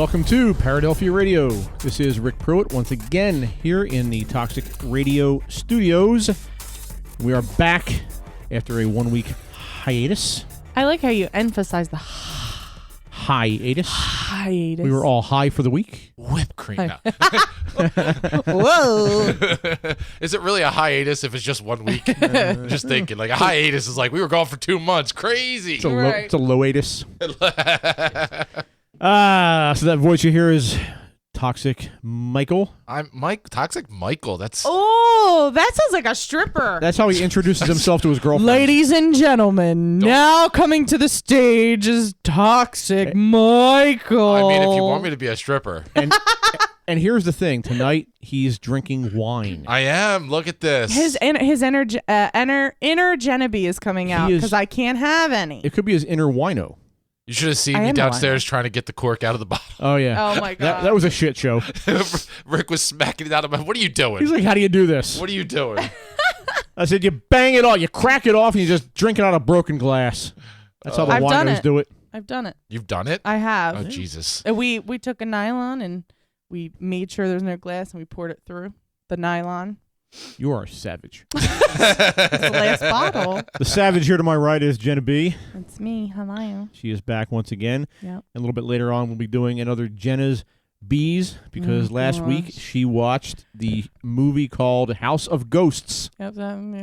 Welcome to Paradelphia Radio. This is Rick Pruitt once again here in the Toxic Radio studios. We are back after a 1 week hiatus. I like how you emphasize the hiatus. We were all high for the week. Whipped cream. Whoa. Is it really a hiatus if it's just 1 week? Just thinking, like a hiatus is like we were gone for 2 months. Crazy. It's a low-atus. So that voice you hear is Toxic Michael. I'm Mike. Toxic Michael. That's that sounds like a stripper. That's how he introduces himself to his girlfriend. Ladies and gentlemen, now coming to the stage is Toxic Michael. I mean, if you want me to be a stripper. And here's the thing. Tonight, he's drinking wine. I am. Look at this. His inner Jennabee is coming out because I can't have any. It could be his inner wino. You should have seen me downstairs trying to get the cork out of the bottle. Oh, yeah. Oh, my God. That was a shit show. Rick was smacking it out of my... What are you doing? He's like, how do you do this? What are you doing? I said, you bang it off. You crack it off, and you just drink it out of broken glass. That's how the winos do it. I've done it. You've done it? I have. Oh, Jesus. We took a nylon, and we made sure there was no glass, and we poured it through the nylon. You are a savage. That's the last bottle. The savage here to my right is Jennabee. That's me. Hello. She is back once again. Yep. And a little bit later on, we'll be doing another Jenna's Bees because last week she watched the movie called House of Ghosts. Yep,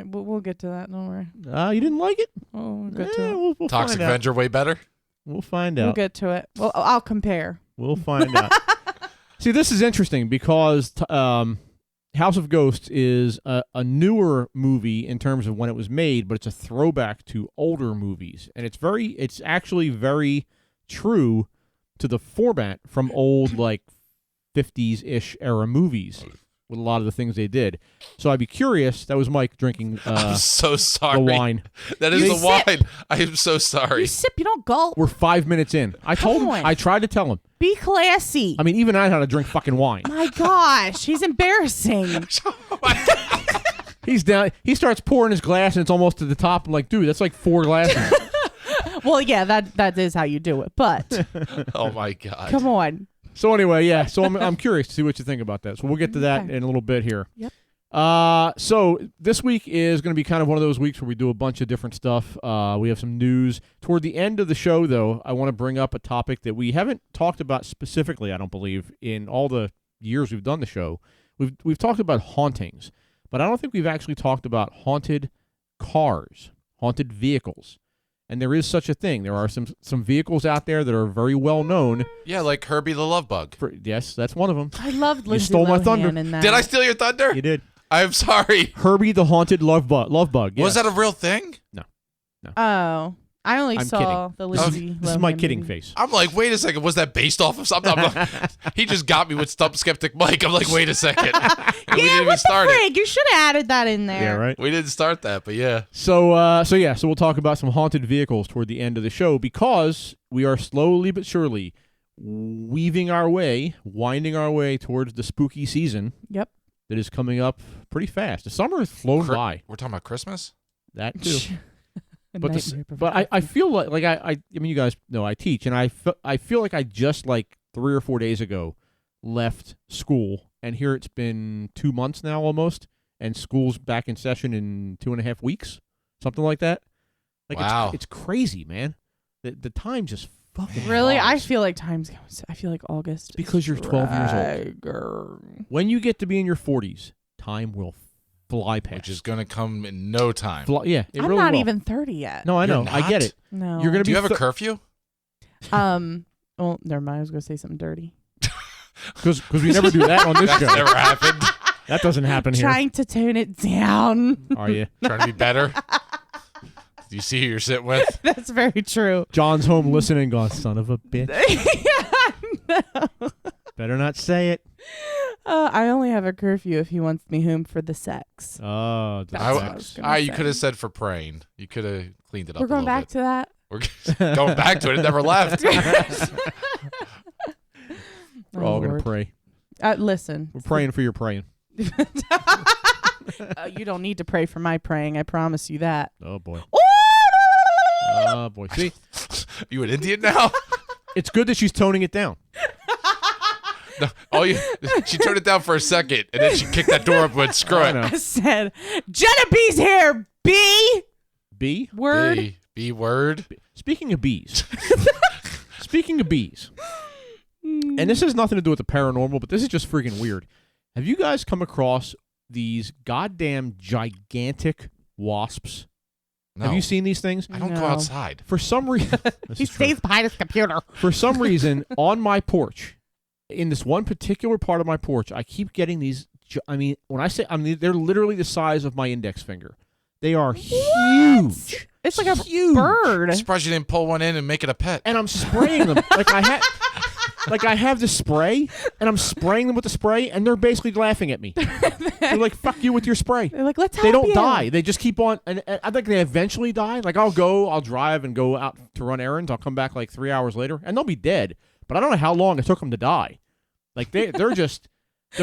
we'll get to that. Don't worry. You didn't like it? Oh, we'll get to it. We'll Toxic find out. Avenger way better? We'll find out. We'll get to it. Well, I'll compare. We'll find out. See, this is interesting because House of Ghosts is a newer movie in terms of when it was made, but it's a throwback to older movies, and it's actually very true to the format from old like 50s-ish era movies with a lot of the things they did. So I'd be curious. That was Mike drinking. I'm so sorry. The wine. That is the wine. I am so sorry. You sip. You don't gulp. We're 5 minutes in. I told him. I tried to tell him. Be classy. I mean, even I had to drink fucking wine. My gosh, he's embarrassing. Oh my God. He's down. He starts pouring his glass, and it's almost to the top. I'm like, dude, that's like 4 glasses. Well, yeah, that is how you do it. But Oh my God. come on. So anyway, yeah. So I'm curious to see what you think about that. So we'll get to that in a little bit here. Yep. So this week is going to be kind of one of those weeks where we do a bunch of different stuff. We have some news. Toward the end of the show, though, I want to bring up a topic that we haven't talked about specifically, I don't believe, in all the years we've done the show. We've talked about hauntings, but I don't think we've actually talked about haunted cars, haunted vehicles. And there is such a thing. There are some vehicles out there that are very well known. Yeah, like Herbie the Love Bug. Yes, that's one of them. I loved Lindsay stole my Lohan thunder. in that. Did I steal your thunder? You did. I'm sorry. Herbie the Haunted Love Bug. Yes. Was that a real thing? No. Oh, I only I'm saw kidding. the Lindsay This is Lohan my kidding movie. face. I'm like, wait a second. Was that based off of something? He just got me with Stumped, Skeptic Mike. I'm like, wait a second. And we didn't even What the start it. frig? You should have added that in there. Yeah, right. We didn't start that, but yeah. So we'll talk about some haunted vehicles toward the end of the show because we are slowly but surely winding our way towards the spooky season. Yep. That is coming up pretty fast. The summer has flown by. We're talking about Christmas? That too. But I feel like I mean, you guys know I teach, and I feel like I just like 3 or 4 days ago left school, and here it's been 2 months now almost, and school's back in session in 2.5 weeks, something like that. Like wow. It's crazy, man. The time just fucking really, flies. I feel like time's going. I feel like August. Because you're 12 years old. When you get to be in your 40s, time will fly past. Which is going to come in no time. Yeah, it I'm really not will. even 30 yet. No, I know. You're I get not? it. No. You're gonna Do be you have a curfew? Well, never mind. I was going to say something dirty. Because we never do that on this That's show. never happened. That doesn't happen here. Trying to tone it down. Are you? Trying to be better. Do you see who you're sitting with? That's very true. John's home listening, going, son of a bitch. No. Better not say it. I only have a curfew if he wants me home for the sex. Oh, That's what I was gonna You say. could have said for praying. You could have cleaned it up. We're going back to that. We're going back to it. It never left. We're all going to pray. Listen. We're praying for your praying. You don't need to pray for my praying. I promise you that. Oh, boy. Oh! Oh, boy. See, You an Indian now? it's good that she's toning it down. No, she turned it down for a second, and then she kicked that door up and went, screw it. I said, Jennabee's here, B. B? Word. B word. Speaking of bees. Speaking of bees. And this has nothing to do with the paranormal, but this is just freaking weird. Have you guys come across these goddamn gigantic wasps? No. Have you seen these things? I don't go No. outside. For some reason, He stays behind his computer. For some reason, on my porch, in this one particular part of my porch, I keep getting these. When I say, they're literally the size of my index finger. They are huge. It's like a Huge. bird. I'm surprised you didn't pull one in and make it a pet. And I'm spraying them I have the spray, and I'm spraying them with the spray, and they're basically laughing at me. They're like, "Fuck you with your spray." They're like, let's help They don't you. die. They just keep on, and I think they eventually die. Like I'll drive and go out to run errands. I'll come back like 3 hours later, and they'll be dead. But I don't know how long it took them to die. Like they're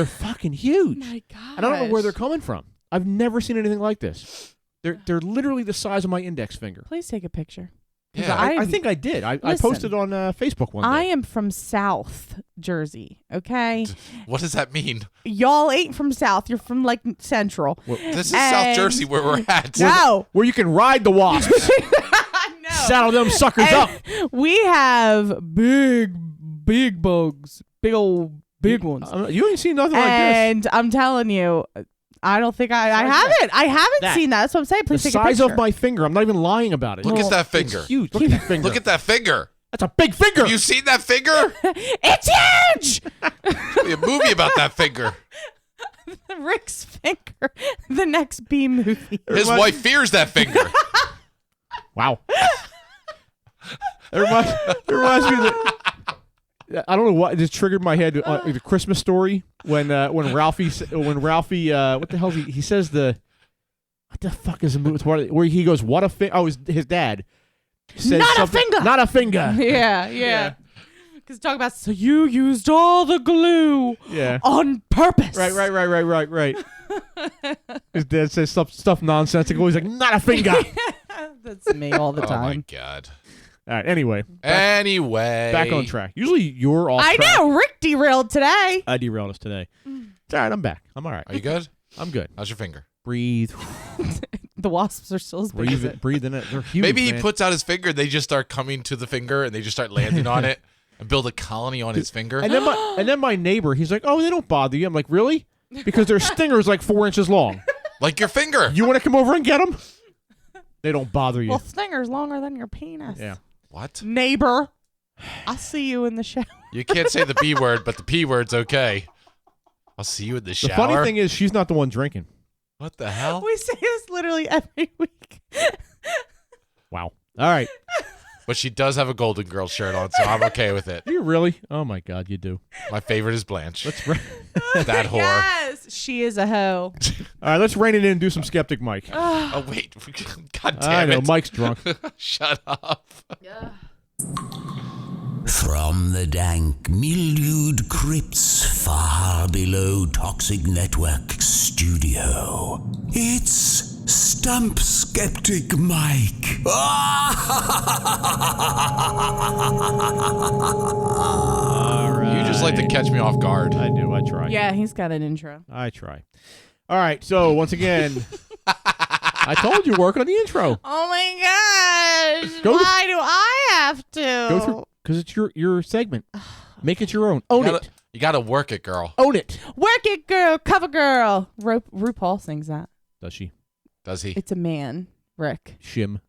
fucking huge. My God. And I don't know where they're coming from. I've never seen anything like this. They're literally the size of my index finger. Please take a picture. Yeah. I think I did. I Listen, posted on Facebook one day. I am from South Jersey, okay? What does that mean? Y'all ain't from South. You're from, like, Central. This is South Jersey where we're at. No. Where you can ride the wasps. No. Saddle them suckers And up. we have big bugs. Big old, big ones. You ain't seen nothing like this. And I'm telling you, I don't think I haven't. I haven't seen that. That's what I'm saying. Please The take a size picture. of my finger. I'm not even lying about it. Look at that It's finger. huge. Look at that finger. Look at that finger. That's a big finger. Have you seen that finger? It's huge! There'll be a movie about that finger. Rick's finger. The next B movie. His wife fears that finger. Wow. It reminds me of I don't know what just triggered my head. The Christmas Story when Ralphie what the hell he says what the fuck is the movie where he goes what a finger? Oh, his dad says Not a something- finger. Not a finger. Yeah. Because talk about, so you used all the glue Yeah. on purpose. Right. His dad says stuff nonsensical. He's like, not a finger. That's me all the Oh my time. God. All right. Anyway, Back on track. Usually you're off I track. know. Rick derailed today. I derailed us today. It's all right. I'm back. I'm all right. Are you good? I'm good. How's your finger? Breathe. The wasps are still as big as it. Breathe in it. They're huge. Maybe he man. puts out his finger, they just start coming to the finger, and they just start landing on it and build a colony on his finger. And then my neighbor, he's like, "Oh, they don't bother you." I'm like, "Really?" Because their stinger's like 4 inches long. Like your finger. You want to come over and get them? They don't bother you. Well, stinger's longer than your penis. Yeah. What? Neighbor, I'll see you in the shower. You can't say the B word, but the P word's okay. I'll see you in the The shower. funny thing is, she's not the one drinking. What the hell? We say this literally every week. Wow. All right. But she does have a Golden Girl shirt on, so I'm okay with it. Do you really? Oh my God, you do. My favorite is Blanche. Let's That whore. Yes, she is a hoe. all right. Let's rein it in and do some Skeptic Mike. Oh, wait. God damn I know it. Mike's drunk. Shut up. From the dank, mildewed crypts far below Toxic Network Studio, it's Stump Skeptic Mike. You just like to catch me off guard. I do. I try. Yeah, he's got an intro. I try. All right. So once again, I told you work on the intro. Oh my gosh! Go th- Why do I have to? Go through because it's your segment. Make it your own. Own it. You gotta work it, girl. Own it. Work it, girl. Cover girl. RuPaul sings that. Does she? Does he? It's a man, Rick. Shim.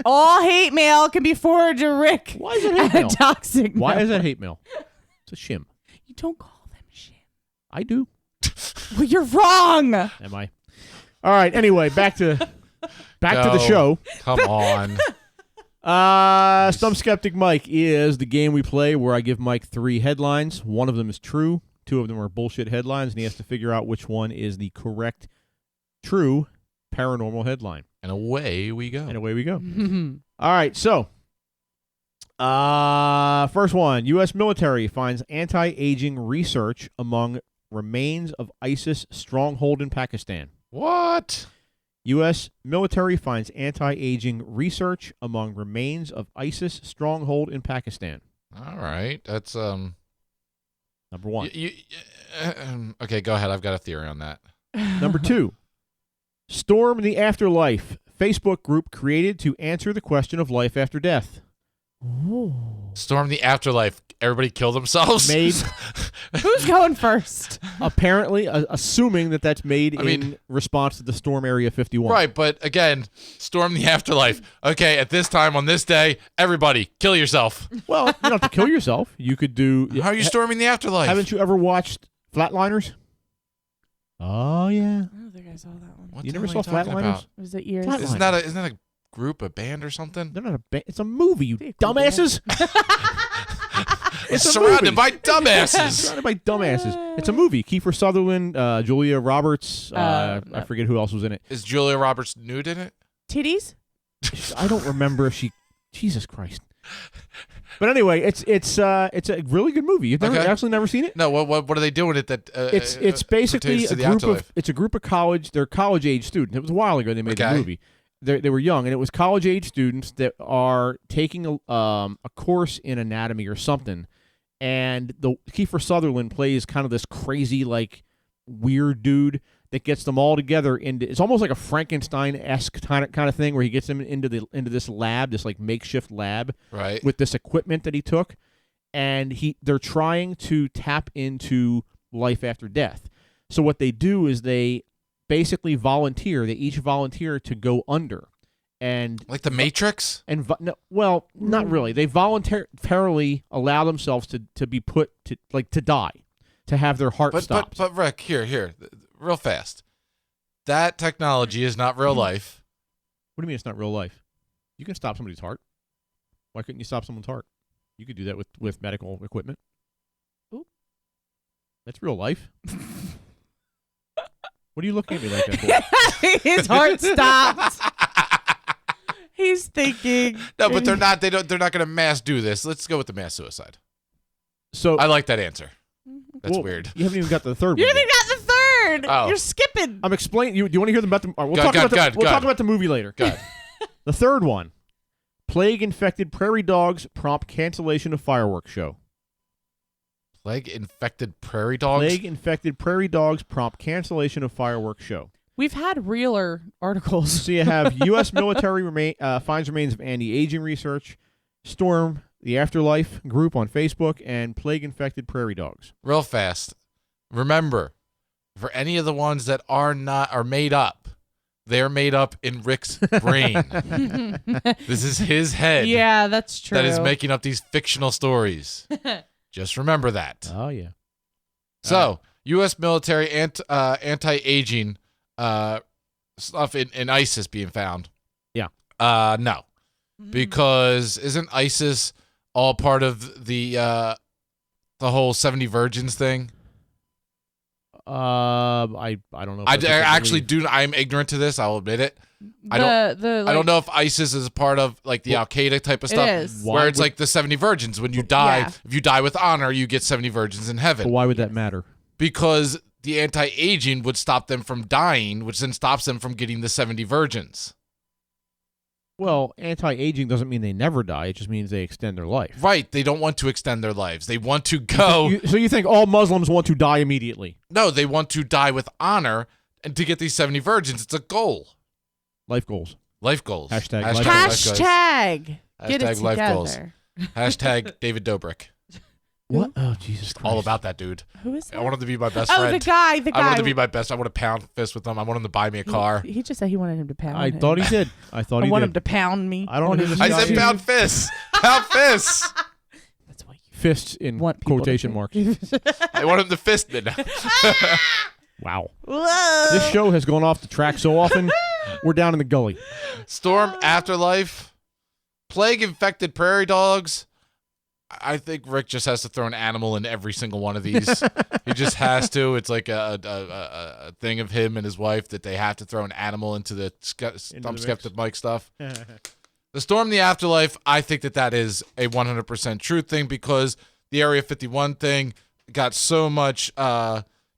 All hate mail can be forwarded to Rick. Why is that hate at mail? Toxic. Why is that Network. hate mail? It's a shim. You don't call them shit. I do. Well, you're wrong. Am I? All right. Anyway, back to the Go. show. Come on. Stump Skeptic Mike is the game we play where I give Mike 3 headlines. One of them is true. 2 of them are bullshit headlines, and he has to figure out which one is the correct, true paranormal headline. And away we go. And away we go. All right. So, first one: U.S. military finds anti-aging research among remains of ISIS stronghold in Pakistan. What? U.S. military finds anti-aging research among remains of ISIS stronghold in Pakistan. All right. That's Number one. Okay, go ahead. I've got a theory on that. Number two, Storm the Afterlife, Facebook group created to answer the question of life after death. Ooh. Storm the Afterlife. Everybody kill themselves? Made, Who's going first? apparently, assuming that that's made in response to the Storm Area 51. Right, but again, Storm the Afterlife. Okay, at this time on this day, everybody kill yourself. Well, you don't have to kill yourself. You could do... How are you storming the afterlife? Haven't you ever watched Flatliners? Oh, yeah. I don't think I saw that one. What You the never hell saw are you talking Flatliners? about? Was it years? Flatliners. Isn't that a group, a band or something? They're not a band. It's a movie, you Be a cool dumbasses. It's a surrounded movie. by dumbasses. Surrounded by dumbasses. It's a movie. Kiefer Sutherland, Julia Roberts. I forget who else was in it. Is Julia Roberts nude in it? Titties? I don't remember if she... Jesus Christ. But anyway, it's a really good movie. You've actually never seen it? No. What are they doing it that? It's basically pertains to a the group afterlife? of... It's a group of college... They're college-age students. It was a while ago they made the Okay. movie. They were young, and it was college-age students that are taking a course in anatomy or something. And the Kiefer Sutherland plays kind of this crazy, like, weird dude that gets them all together into... It's almost like a Frankenstein-esque kind of thing where he gets them into this lab, this, like, makeshift lab Right. with this equipment that he took. And they're trying to tap into life after death. So what they do is they basically volunteer. They each volunteer to go under. And Like the Matrix? and no, well, not really. They voluntarily allow themselves to be put to die, to have their heart stopped. But Rick, here, real fast. That technology is not real life. What do you mean it's not real life? You can stop somebody's heart. Why couldn't you stop someone's heart? You could do that with medical equipment. Oop. That's real life. What are you looking at me like that for? His heart stopped. He's thinking. No, but they're not. They're not going to mass do this. Let's go with the mass suicide. So I like that answer. That's well, weird. You haven't even got to the third You one. haven't yet. got the third. Oh. You're skipping. I'm explaining. Do you want to hear them about the? We'll Go talk ahead. about the movie later. Good. The third one, plague-infected prairie dogs prompt cancellation of fireworks show. Plague-infected prairie dogs? Plague-infected prairie dogs prompt cancellation of fireworks show. We've had realer articles. So you have U.S. military finds remains of anti-aging research, Storm the Afterlife group on Facebook, and plague-infected prairie dogs. Real fast. Remember, for any of the ones that are made up, they're made up in Rick's brain. This is his head Yeah, that's true. that is making up these fictional stories. Just remember that. Oh, yeah. So, U.S. military anti-aging stuff in ISIS being found. Yeah. No. Because isn't ISIS all part of the whole 70 virgins thing? I don't know. If I that's a actually belief. do. I'm ignorant to this. I'll admit it. I like, don't know if ISIS is part of like the Al Qaeda type of stuff, is. where it's like the 70 virgins. When you die, if you die with honor, you get 70 virgins in heaven. But why would that matter? Because the anti-aging would stop them from dying, which then stops them from getting the 70 virgins. Well, anti-aging doesn't mean they never die. It just means they extend their life. Right. They don't want to extend their lives. They want to go. So you think all Muslims want to die immediately? No, they want to die with honor and to get these 70 virgins. It's a goal. Life goals. Life goals. Hashtag life life goals. Hashtag. Get it Hashtag life goals. together. Hashtag David Dobrik. What? Oh, Jesus Christ. All about that dude. Who is that? I want him to be my best Oh, friend. the guy. I want him to be my best. I want to pound fist with him. I want him to buy me a car. He just said he wanted him to pound I him. thought he did. I thought I he want did. him to pound me. I don't on know his who I this said guy is. pound fists. Pound fists. That's what you Fists in want people quotation to marks. think. I want him to fist me now. Wow. Whoa. This show has gone off the track so often, we're down in the gully. Storm Afterlife. Plague-infected prairie dogs. I think Rick just has to throw an animal in every single one of these. He just has to. It's like a thing of him and his wife that they have to throw an animal into the Stumped Skeptic Mike stuff. The Storm the Afterlife, I think that is a 100% true thing because the Area 51 thing got so much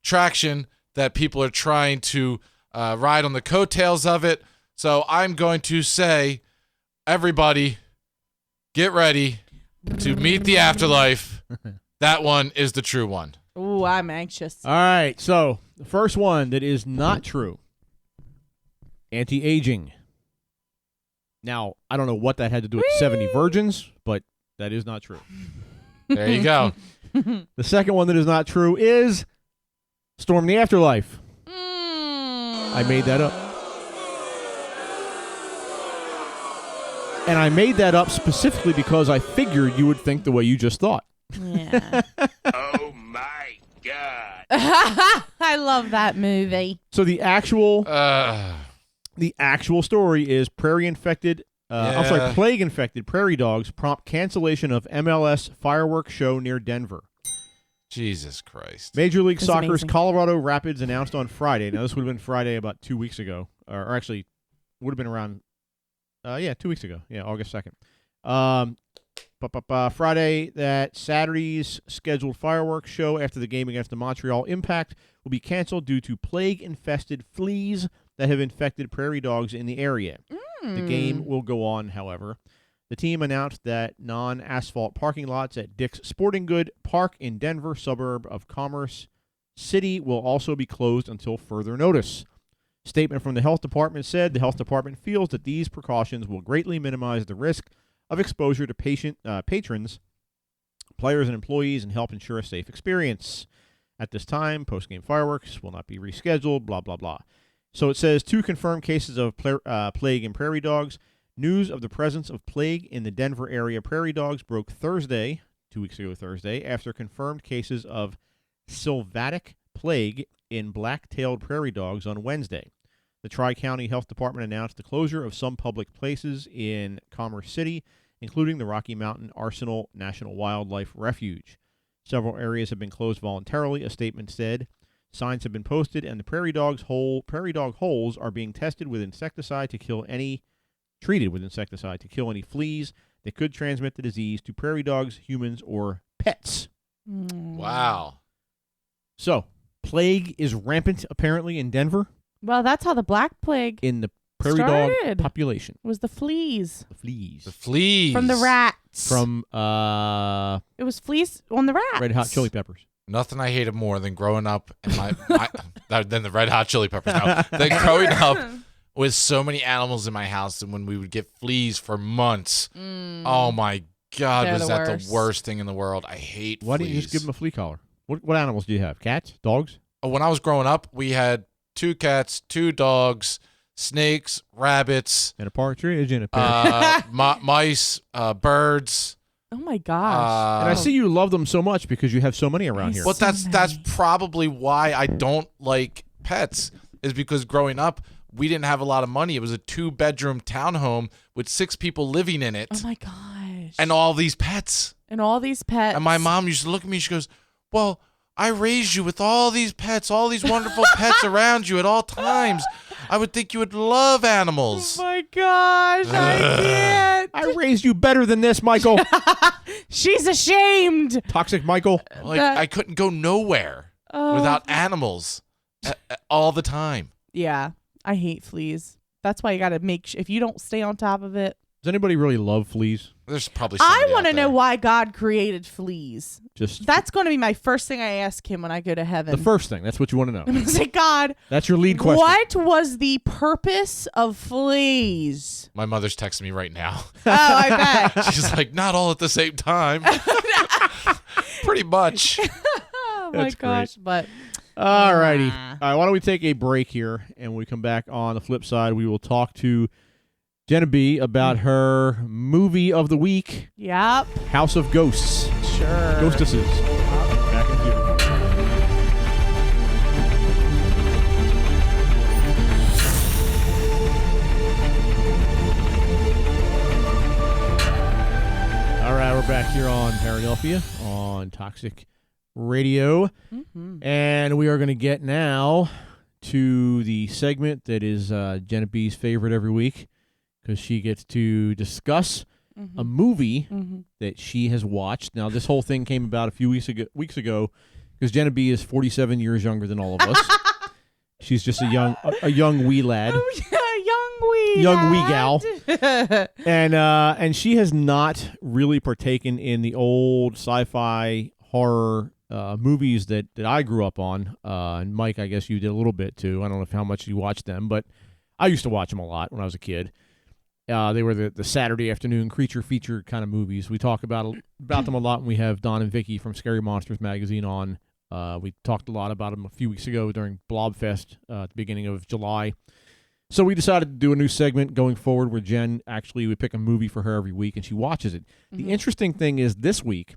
traction that people are trying to ride on the coattails of it. So I'm going to say, everybody, get ready to meet the afterlife. That one is the true one. Ooh, I'm anxious. All right, so the first one that is not true. Anti-aging. Now, I don't know what that had to do with 70 virgins, but that is not true. There you go. The second one that is not true is Storm the Afterlife. I made that up. And I made that up specifically because I figured you would think the way you just thought. Yeah. Oh my God. I love that movie. So the actual story is plague-infected prairie dogs prompt cancellation of MLS fireworks show near Denver. Jesus Christ. Major League That's Soccer's amazing. Colorado Rapids announced on Friday. Now, this would have been Friday about 2 weeks ago. Or actually, would have been around, 2 weeks ago. Yeah, August 2nd. Friday that Saturday's scheduled fireworks show after the game against the Montreal Impact will be canceled due to plague-infested fleas that have infected prairie dogs in the area. The game will go on, however. The team announced that non-asphalt parking lots at Dick's Sporting Good Park in Denver, suburb of Commerce City, will also be closed until further notice. Statement from the health department said the health department feels that these precautions will greatly minimize the risk of exposure to patrons, players, and employees, and help ensure a safe experience. At this time, post-game fireworks will not be rescheduled, blah, blah, blah. So it says 2 confirmed cases of plague in prairie dogs. News of the presence of plague in the Denver area prairie dogs broke Thursday, 2 weeks ago Thursday, after confirmed cases of sylvatic plague in black-tailed prairie dogs on Wednesday. The Tri-County Health Department announced the closure of some public places in Commerce City, including the Rocky Mountain Arsenal National Wildlife Refuge. Several areas have been closed voluntarily, a statement said. Signs have been posted, and the prairie dog holes are being treated with insecticide to kill any fleas that could transmit the disease to prairie dogs, humans, or pets. Wow. So, plague is rampant, apparently, in Denver. Well, that's how the Black Plague In the prairie dog started. population. Was the fleas. The fleas. The fleas. From the rats. From It was fleas on the rats. Red Hot Chili Peppers. Nothing I hated more than growing up and than the Red Hot Chili Peppers. No, than growing up with so many animals in my house, and when we would get fleas for months. Oh my God, They're was the that worst. the worst thing in the world? I hate Why fleas. didn't you just give them a flea collar? What animals do you have? Cats? Dogs? When I was growing up, we had 2 cats, 2 dogs, snakes, rabbits, And a partridge in a pear. mice, birds. Oh my gosh. And I see you love them so much because you have so many around here. But that's probably why I don't like pets, is because growing up, we didn't have a lot of money. It was a 2-bedroom townhome with 6 people living in it. Oh my gosh. And all these pets. And all these pets. And my mom used to look at me, she goes, well, I raised you with all these pets, all these wonderful pets around you at all times. I would think you would love animals. Oh my gosh. I can't. I raised you better than this, Michael. She's ashamed. Toxic Michael. Like, I couldn't go nowhere without animals all the time. Yeah. I hate fleas. That's why you got to make if you don't stay on top of it. Does anybody really love fleas? There's probably I somebody want to out know there. why God created fleas. Just That's going to be my first thing I ask him when I go to heaven. the first thing. That's what you want to know. I'm going to say, God, That's your lead question. what was the purpose of fleas? My mother's texting me right now. Oh, I bet. She's like, not all at the same time. Pretty much. Oh my That's great. gosh. But All righty. All right, why don't we take a break here, and when we come back on the flip side, we will talk to Jennabee about her movie of the week, yep. House of Ghosts. Sure. Ghostesses. Back in a few. All right, we're back here on Paradelphia on Toxic Radio. Mm-hmm. And we are going to get now to the segment that is Jennabee's favorite every week, because she gets to discuss a movie that she has watched. Now, this whole thing came about a few weeks ago because Jennabee is 47 years younger than all of us. She's just a young wee lad. Young wee gal. And she has not really partaken in the old sci-fi horror movies that I grew up on. And Mike, I guess you did a little bit too. I don't know how much you watched them, but I used to watch them a lot when I was a kid. They were the Saturday afternoon creature feature kind of movies. We talk about them a lot when we have Don and Vicky from Scary Monsters magazine on. We talked a lot about them a few weeks ago during Blobfest at the beginning of July. So we decided to do a new segment going forward where Jen, actually, we pick a movie for her every week and she watches it. Mm-hmm. The interesting thing is this week,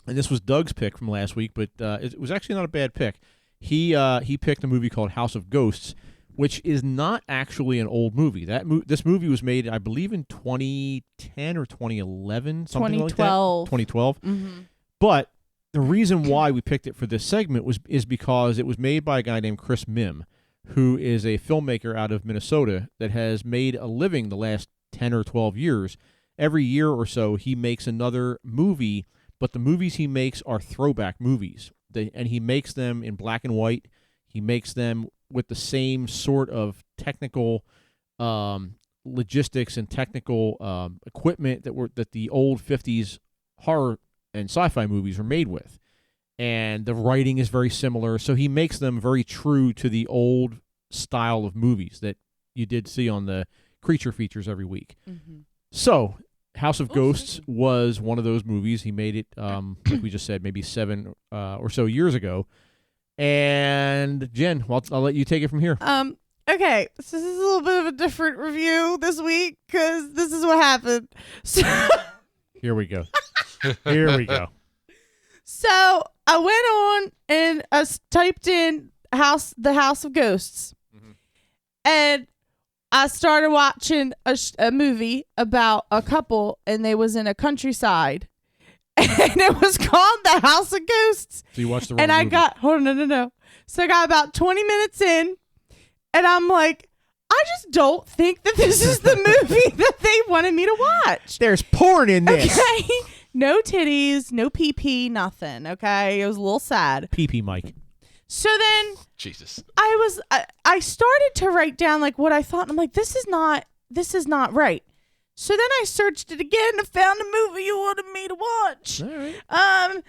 and this was Doug's pick from last week, but it was actually not a bad pick. He picked a movie called House of Ghosts, which is not actually an old movie. This movie was made, I believe, in 2010 or 2011, something 2012. Like that. 2012. Mm-hmm. But the reason why we picked it for this segment is because it was made by a guy named Chris Mim, who is a filmmaker out of Minnesota that has made a living the last 10 or 12 years. Every year or so, he makes another movie, but the movies he makes are throwback movies. And he makes them in black and white. He makes them with the same sort of technical logistics and technical equipment that the old 50s horror and sci-fi movies were made with. And the writing is very similar, so he makes them very true to the old style of movies that you did see on the creature features every week. Mm-hmm. So, House of Ghosts was one of those movies. He made it, like we just said, maybe 7 or so years ago. And Jen, I'll let you take it from here. Okay, so this is a little bit of a different review this week because this is what happened. So Here we go. Here we go. So I went on and I typed in the House of Ghosts, mm-hmm. and I started watching a movie about a couple, and they was in a countryside, and it was called The House of Ghosts. So you watched the wrong and I movie. got no. So I got about 20 minutes in, and I'm like, I just don't think that this is the movie that they wanted me to watch. There's porn in this. Okay. No titties, no pee-pee, nothing, okay? It was a little sad. Pee-pee, Mike. So then Jesus. I started to write down like what I thought, and I'm like, this is not right. So then I searched it again and found a movie you wanted me to watch. All right.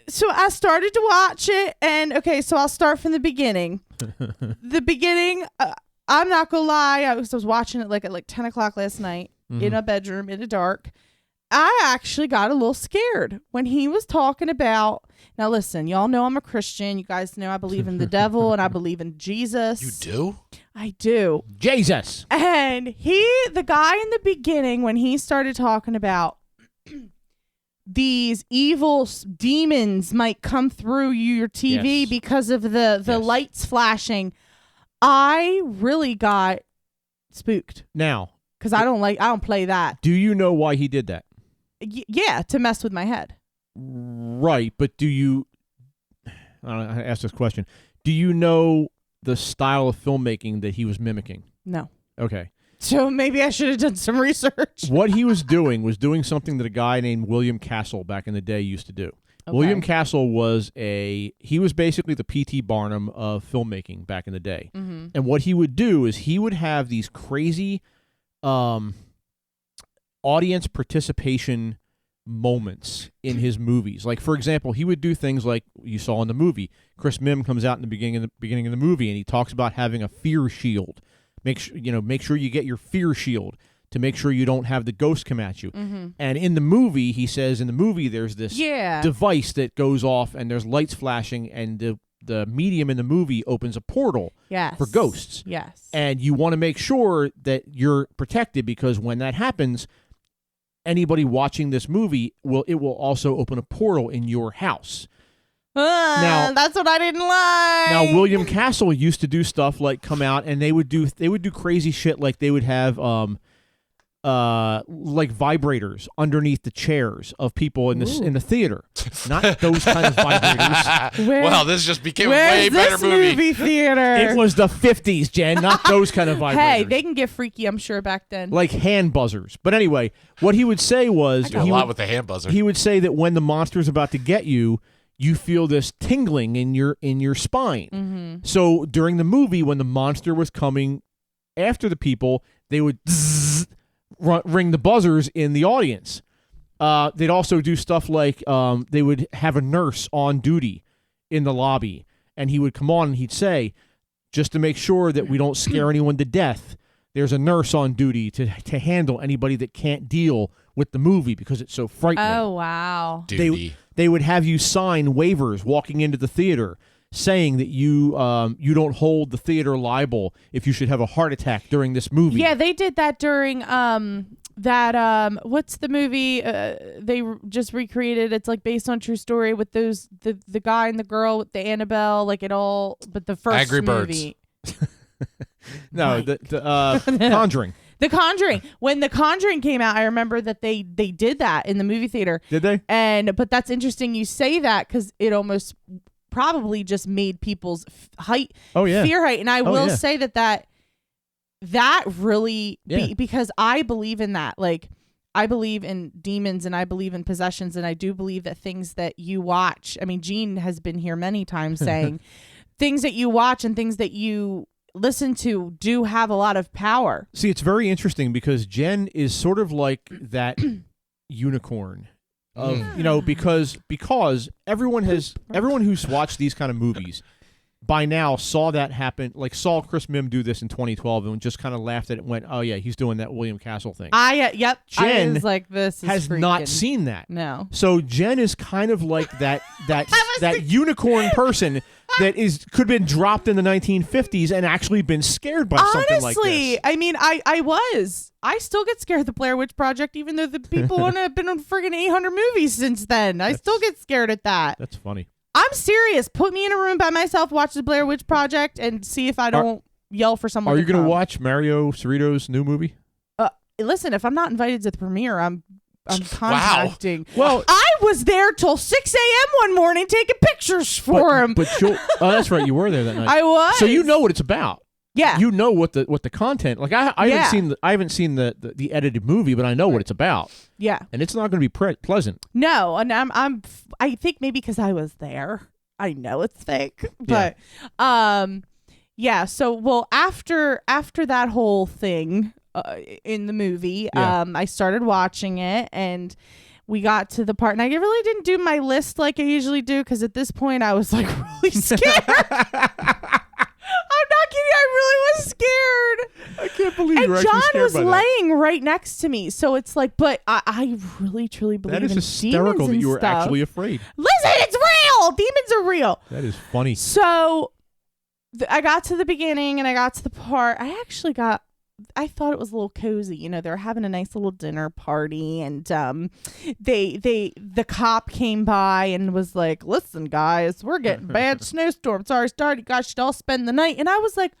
So I started to watch it, and okay, so I'll start from the beginning. The beginning, I'm not gonna lie, I was watching it at 10 o'clock last night in a bedroom in the dark. I actually got a little scared when he was talking about. Now listen, y'all know I'm a Christian. You guys know I believe in the devil and I believe in Jesus. You do? I do. Jesus. And the guy in the beginning, when he started talking about these evil demons might come through your TV because of the lights flashing, I really got spooked. Now, because I don't play that. Do you know why he did that? Yeah, to mess with my head. Right, but do you... I asked this question. Do you know the style of filmmaking that he was mimicking? No. Okay. So maybe I should have done some research. What he was doing something that a guy named William Castle back in the day used to do. Okay. William Castle was basically the P.T. Barnum of filmmaking back in the day. Mm-hmm. And what he would do is he would have these crazy audience participation moments in his movies. Like, for example, he would do things like you saw in the movie. Chris Mim comes out in the beginning of the movie, and he talks about having a fear shield. Make sure you get your fear shield to make sure you don't have the ghost come at you. Mm-hmm. And in the movie, he says, there's this device that goes off, and there's lights flashing, and the medium in the movie opens a portal for ghosts. Yes. And you want to make sure that you're protected, because when that happens, anybody watching this movie will also open a portal in your house. Now that's what I didn't like. Now William Castle used to do stuff like come out and they would do crazy shit, like they would have like vibrators underneath the chairs of people in the theater. Not those kind of vibrators. Wow, this just became a way better movie theater. It was the 50s, Jen, not those kind of vibrators. Hey, they can get freaky, I'm sure, back then. Like hand buzzers. But anyway, what he would say was with the hand buzzer. He would say that when the monster's about to get you, you feel this tingling in your spine. Mm-hmm. So during the movie, when the monster was coming after the people, they would ring the buzzers in the audience. they'd also do stuff like they would have a nurse on duty in the lobby, and he would come on and he'd say, just to make sure that we don't scare anyone to death, there's a nurse on duty to handle anybody that can't deal with the movie because it's so frightening. Oh, wow. Duty. They would have you sign waivers walking into the theater saying that you don't hold the theater liable if you should have a heart attack during this movie. Yeah, they did that during what's the movie they just recreated? It's like based on true story with those the guy and the girl with the Annabelle, like it all, but the first Angry movie. No, the Conjuring. The Conjuring. When The Conjuring came out, I remember that they did that in the movie theater. Did they? But that's interesting you say that because it almost probably just made people's fear height. And I will say that really because I believe in that. Like, I believe in demons and I believe in possessions, and I do believe that things that you watch. I mean, Gene has been here many times saying things that you watch and things that you listen to do have a lot of power. See, it's very interesting because Jen is sort of like that unicorn of, because everyone who's watched these kind of movies by now saw that happen, like saw Chris Mim do this in 2012 and just kind of laughed at it and went, oh yeah, he's doing that William Castle thing. Jen I was like, this has not seen that. No. So Jen is kind of like that unicorn person that could have been dropped in the 1950s and actually been scared by something like this. Honestly, I mean, I still get scared of the Blair Witch Project, even though the people have been on friggin' 800 movies since then. I still get scared at that. That's funny. I'm serious. Put me in a room by myself, watch the Blair Witch Project, and see if I don't yell for someone. Are you going to watch Mario Cerrito's new movie? Listen, if I'm not invited to the premiere, I'm contacting. Wow. Well, I was there till 6 a.m. one morning taking pictures for him. But that's right. You were there that night. I was. So you know what it's about. Yeah. You know what the content. Like I haven't seen the edited movie, but I know what it's about. Yeah. And it's not going to be pleasant. No, and I think maybe because I was there, I know it's fake. But yeah. So after that whole thing in the movie, I started watching it, and we got to the part, and I really didn't do my list like I usually do because at this point I was like really scared. I'm not kidding. I really was scared. I can't believe you're actually John scared was by that. laying right next to me, so it's like, but I really truly believe that is in hysterical demons that you were and stuff. actually afraid. Listen, it's real. Demons are real. That is funny. So I got to the beginning and I got to the part. I thought it was a little cozy. They were having a nice little dinner party, and the cop came by and was like, "Listen, guys, we're getting bad snowstorm. Sorry, you guys should all spend the night." And I was like,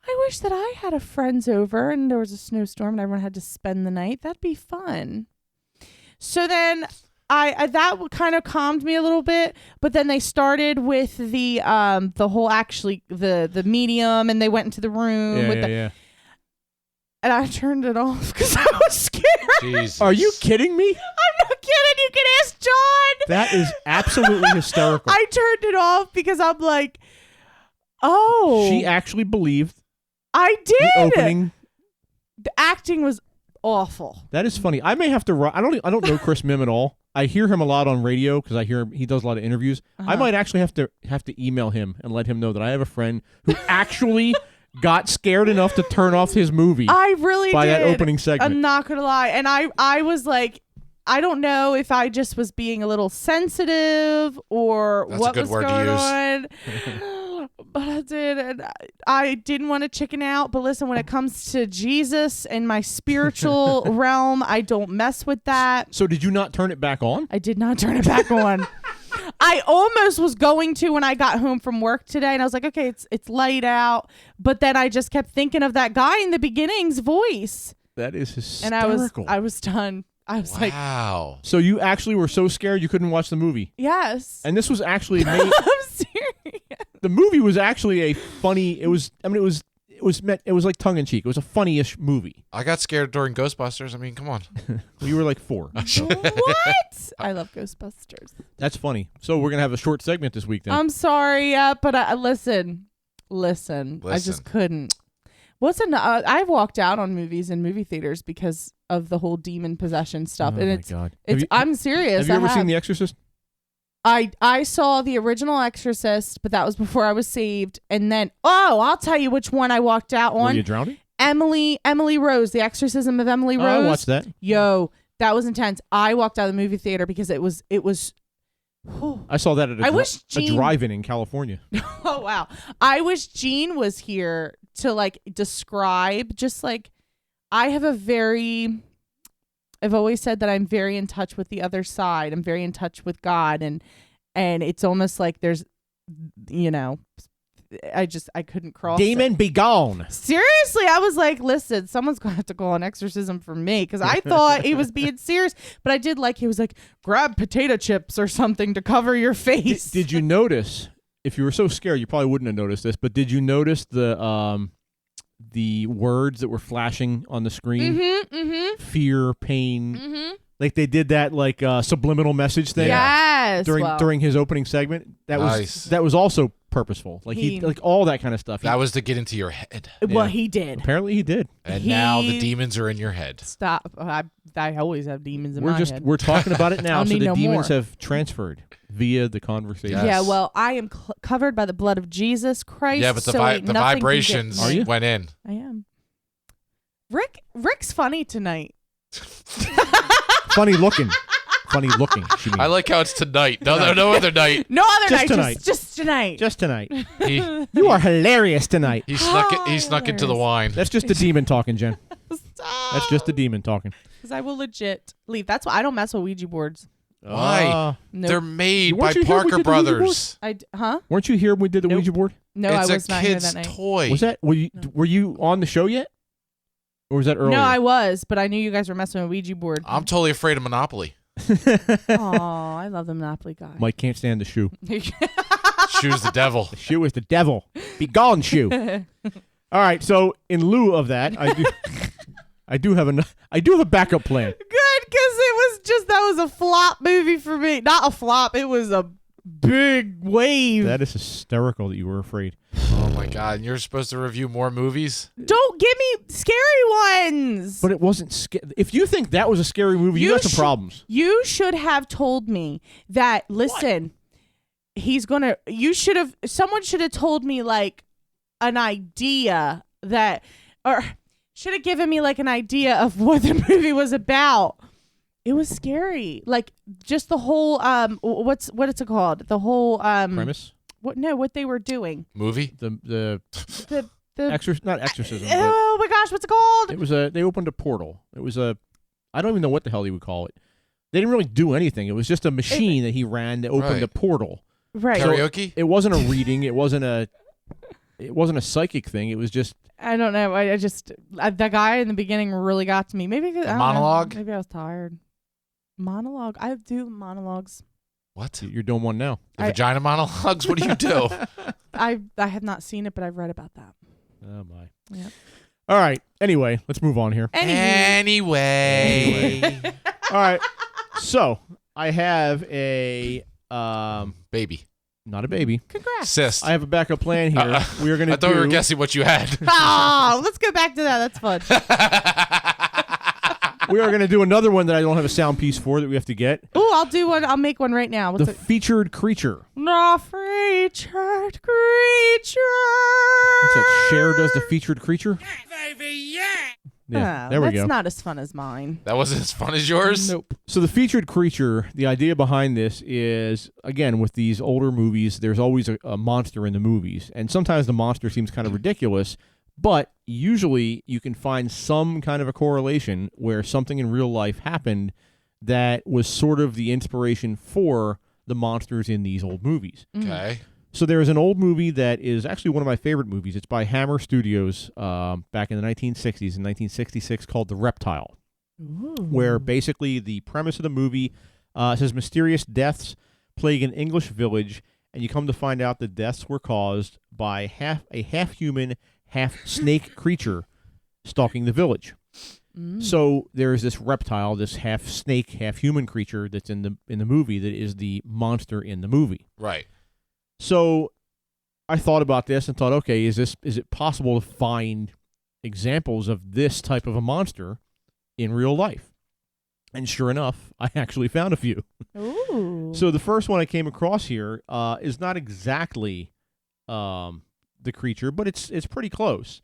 I wish that I had a friends over and there was a snowstorm and everyone had to spend the night. That'd be fun. So then that kind of calmed me a little bit, but then they started with the whole the medium, and they went into the room yeah. And I turned it off because I was scared. Jesus. Are you kidding me? I'm not kidding. You can ask John. That is absolutely hysterical. I turned it off because I'm like, oh. She actually believed. I did. The opening. The acting was awful. That is funny. I may have to. I don't know Chris Mim at all. I hear him a lot on radio because I hear he does a lot of interviews. I might actually have to email him and let him know that I have a friend who actually got scared enough to turn off his movie. I really by did. That opening segment. I'm not gonna lie, and I was like, I don't know if I just was being a little sensitive or what was going on. But I did, and I didn't want to chicken out. But listen, when it comes to Jesus and my spiritual realm, I don't mess with that. So did you not turn it back on? I did not turn it back on. I almost was going to when I got home from work today, and I was like, okay, it's light out. But then I just kept thinking of that guy in the beginning's voice. That is hysterical. And I was done. I was like, wow. So you actually were so scared you couldn't watch the movie? Yes. And this was actually made. I'm serious. The movie was actually a funny. It was like tongue in cheek. It was a funny-ish movie. I got scared during Ghostbusters. I mean, come on. You were like 4. What? I love Ghostbusters. That's funny. So we're gonna have a short segment this week then. I'm sorry, but listen. I just couldn't. I've walked out on movies in movie theaters because of the whole demon possession stuff, Oh and my God. I'm serious. Have you ever seen The Exorcist? I saw the original Exorcist, but that was before I was saved. And then, I'll tell you which one I walked out on. Were you drowning? Emily Rose, The Exorcism of Emily Rose. I watched that. Yo, that was intense. I walked out of the movie theater because it was. I saw that at a Gene- drive-in in California. Oh wow! I wish Gene was here to like describe. Just like I've always said that I'm very in touch with the other side. I'm very in touch with God, and it's almost like there's, I couldn't cross. Demon, be gone. Seriously, I was like, listen, someone's gonna have to call an exorcism for me because I thought he was being serious, but I did like he was like, grab potato chips or something to cover your face. Did you notice? If you were so scared, you probably wouldn't have noticed this. But did you notice the words that were flashing on the screen? Fear, pain. Like they did that like subliminal message thing. Yes. During his opening segment. That was also purposeful. Like he like all that kind of stuff. That was to get into your head. Well, he did. Apparently he did. And now the demons are in your head. Stop. I always have demons in my head. We're talking about it now, so the demons more. have transferred via the conversation. Yes. Yeah, well, I am covered by the blood of Jesus Christ. Yeah, but the vibrations went in. I am. Rick's funny tonight. Funny looking. She means. I like how it's tonight. No other night. No other Just night. tonight. Just tonight. Just tonight. You are hilarious tonight. He snuck into the wine. That's just the demon talking, Jen. Stop. That's just the demon talking. Because I will legit leave. That's why I don't mess with Ouija boards. Why? Nope. They're made by Weren't you here when we Parker did the Ouija Brothers. Weren't you here when we did the Nope. Ouija board? No, It's I was a not here kid's that night. toy. Was that were you on the show yet? Or was that earlier? No, I was, but I knew you guys were messing with Ouija board. I'm totally afraid of Monopoly. Aw, I love the Monopoly guy. Mike can't stand the shoe. Shoe's the devil. The shoe is the devil. Be gone, shoe. All right, so in lieu of that, I do have a backup plan. Good, because that was a flop movie for me. Not a flop, it was a big wave. That is hysterical that you were afraid. Oh my God! And you're supposed to review more movies? Don't give me scary ones. But it wasn't scary. If you think that was a scary movie, you got some problems. You should have told me that, listen, someone should have told me like an idea that, or should have given me like an idea of what the movie was about. It was scary. Like just the whole, what is it called? The whole, Premise? What they were doing. Movie? The not exorcism. Oh my gosh, what's it called? It was they opened a portal. It was I don't even know what the hell you would call it. They didn't really do anything. It was just a machine that he ran that opened a portal. Right. Karaoke? It wasn't a reading. It wasn't a psychic thing. It was just. I don't know. I just that guy in the beginning really got to me. Maybe monologue. Maybe I was tired. Monologue. I do monologues. What? You're doing one now. The vagina monologues? What do you do? I have not seen it, but I've read about that. Oh my. Yep. All right. Anyway, let's move on here. Anyway. All right. So I have a Baby. not a baby. Congrats. Cyst. I have a backup plan here. We are going to. I thought we were guessing what you had. Oh, let's go back to that. That's fun. We are going to do another one that I don't have a sound piece for that we have to get. Oh, I'll do one. I'll make one right now. What's The it? featured creature. The featured creature. What's that? Cher does the featured creature. Baby, yeah. Yeah, there we go. That's not as fun as mine. That wasn't as fun as yours? Nope. So the featured creature, the idea behind this is, again, with these older movies, there's always a monster in the movies. And sometimes the monster seems kind of ridiculous, but usually you can find some kind of a correlation where something in real life happened that was sort of the inspiration for the monsters in these old movies. Okay. So there's an old movie that is actually one of my favorite movies. It's by Hammer Studios back in the 1960s, in 1966, called The Reptile, where basically the premise of the movie says mysterious deaths plague an English village, and you come to find out the deaths were caused by a half-human, half-snake creature stalking the village. So there is this reptile, this half-snake, half-human creature that's in the movie that is the monster in the movie. Right. So I thought about this and thought, okay, is it possible to find examples of this type of a monster in real life. And sure enough, I actually found a few. Ooh. So the first one I came across here is not exactly the creature, but it's pretty close.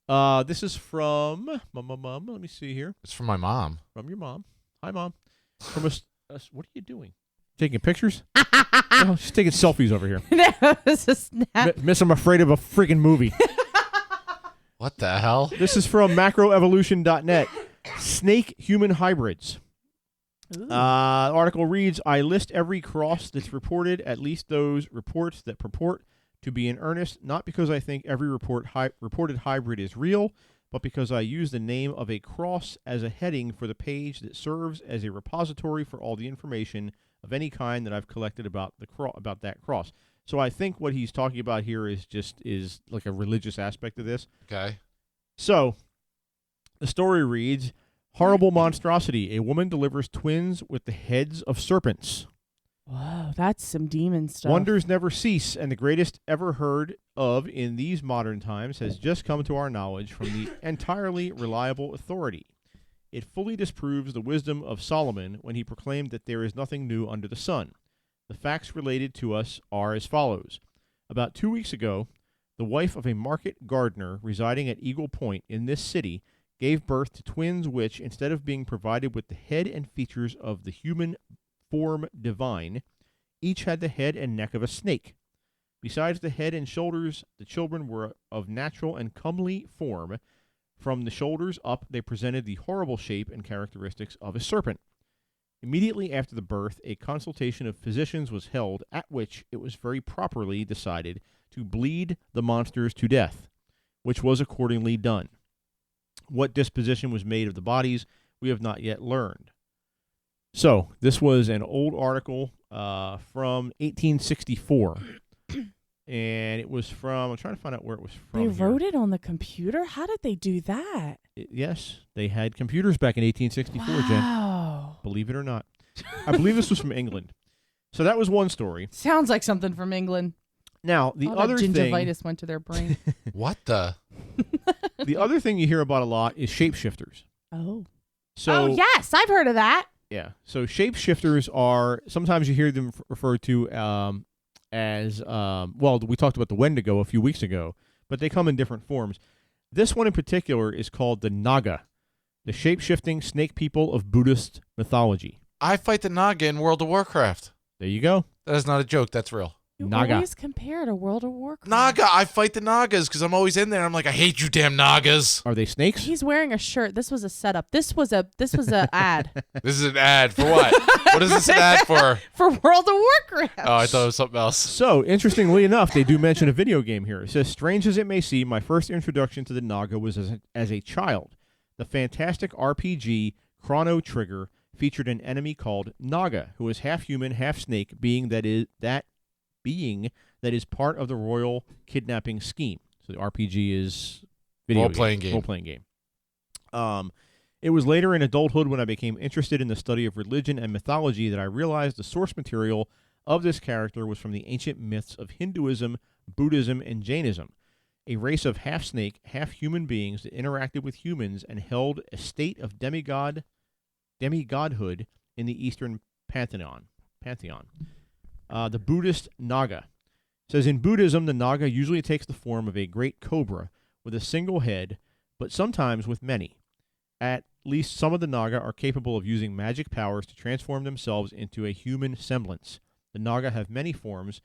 This is from Mom. Let me see here. It's from my mom. From your mom. Hi, Mom. From what are you doing? Taking pictures? Oh, she's taking selfies over here. No, it's a snap. Miss, I'm afraid of a freaking movie. What the hell? This is from macroevolution.net. Snake human hybrids. Article reads, I list every cross that's reported, at least those reports that purport to be in earnest, not because I think every reported hybrid is real, but because I use the name of a cross as a heading for the page that serves as a repository for all the information of any kind that I've collected about about that cross. So I think what he's talking about here is like a religious aspect of this. Okay. So the story reads, horrible monstrosity. A woman delivers twins with the heads of serpents. Whoa, that's some demon stuff. Wonders never cease, and the greatest ever heard of in these modern times has just come to our knowledge from the entirely reliable authority. It fully disproves the wisdom of Solomon when he proclaimed that there is nothing new under the sun. The facts related to us are as follows. About 2 weeks ago, the wife of a market gardener residing at Eagle Point in this city gave birth to twins which, instead of being provided with the head and features of the human form divine, each had the head and neck of a snake. Besides the head and shoulders, the children were of natural and comely form. From the shoulders up, they presented the horrible shape and characteristics of a serpent. Immediately after the birth, a consultation of physicians was held, at which it was very properly decided to bleed the monsters to death, which was accordingly done. What disposition was made of the bodies, we have not yet learned. So, this was an old article from 1864. And it was from, I'm trying to find out where it was from. They wrote it on the computer? How did they do that? Yes, they had computers back in 1864, Jen. Wow. Believe it or not. I believe this was from England. So that was one story. Sounds like something from England. Now, the All other that thing... gingivitis went to their brain. What the? The other thing you hear about a lot is shapeshifters. Oh. So, yes, I've heard of that. Yeah. So shapeshifters are, sometimes you hear them referred to as, well, we talked about the Wendigo a few weeks ago, but they come in different forms. This one in particular is called the Naga, the shape-shifting snake people of Buddhist mythology. I fight the Naga in World of Warcraft. There you go. That is not a joke. That's real. You Naga. always compare to World of Warcraft. Naga. I fight the Nagas because I'm always in there. I'm like, I hate you damn Nagas. Are they snakes? He's wearing a shirt. This was a setup. This was a ad. This is an ad for what? What is this an ad for? For World of Warcraft. Oh, I thought it was something else. So, interestingly enough, they do mention a video game here. It says, strange as it may seem, my first introduction to the Naga was as a child. The fantastic RPG Chrono Trigger featured an enemy called Naga, who is half human, half snake, being that is part of the royal kidnapping scheme. So the RPG is Role-playing game. Role-playing game. It was later in adulthood when I became interested in the study of religion and mythology that I realized the source material of this character was from the ancient myths of Hinduism, Buddhism, and Jainism, a race of half-snake, half-human beings that interacted with humans and held a state of demigodhood in the Eastern pantheon. The Buddhist Naga. It says, in Buddhism, the Naga usually takes the form of a great cobra with a single head, but sometimes with many. At least some of the Naga are capable of using magic powers to transform themselves into a human semblance. The Naga have many forms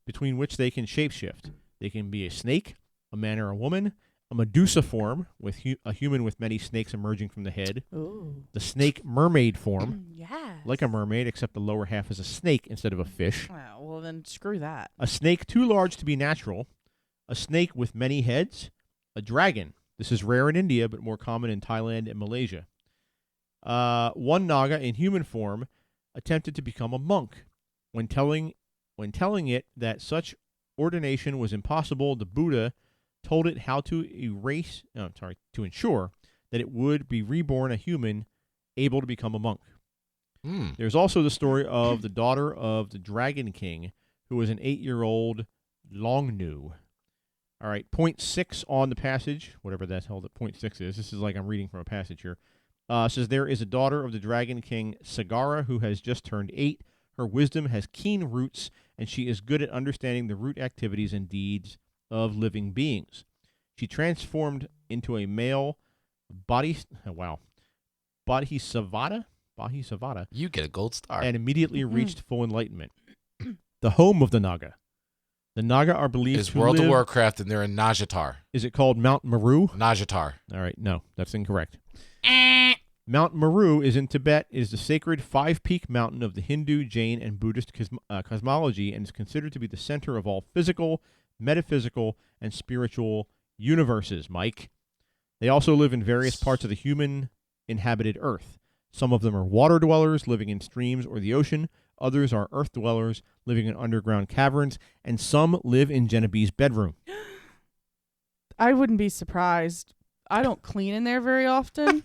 between which they can shapeshift. They can be a snake, a man or a woman, a Medusa form, with a human with many snakes emerging from the head, Ooh. the snake mermaid form, Yeah. like a mermaid, except the lower half is a snake instead of a fish. Wow, well, then screw that. A snake too large to be natural. A snake with many heads. A dragon. This is rare in India, but more common in Thailand and Malaysia. One Naga in human form attempted to become a monk. When telling it that such ordination was impossible, the Buddha told it how to ensure that it would be reborn a human able to become a monk. There's also the story of the daughter of the Dragon King, who was an 8-year-old Longnu. All right, point 6 on the passage, whatever the hell that point 6 is. This is like I'm reading from a passage here. Says there is a daughter of the Dragon King Sagara who has just turned 8. Her wisdom has keen roots, and she is good at understanding the root activities and deeds of living beings. She transformed into a male Bodhisavata, You get a gold star. and immediately reached full enlightenment. The home of the Naga. The Naga are believed Is to World live... of Warcraft, and they're in Najatar. Is it called Mount Meru? Najatar. All right, no, that's incorrect. Mount Meru is in Tibet, is the sacred five-peak mountain of the Hindu, Jain, and Buddhist cosmology, and is considered to be the center of all physical, metaphysical, and spiritual universes, Mike. They also live in various parts of the human-inhabited Earth. Some of them are water dwellers living in streams or the ocean. Others are earth dwellers living in underground caverns. And some live in Jennabee's bedroom. I wouldn't be surprised. I don't clean in there very often.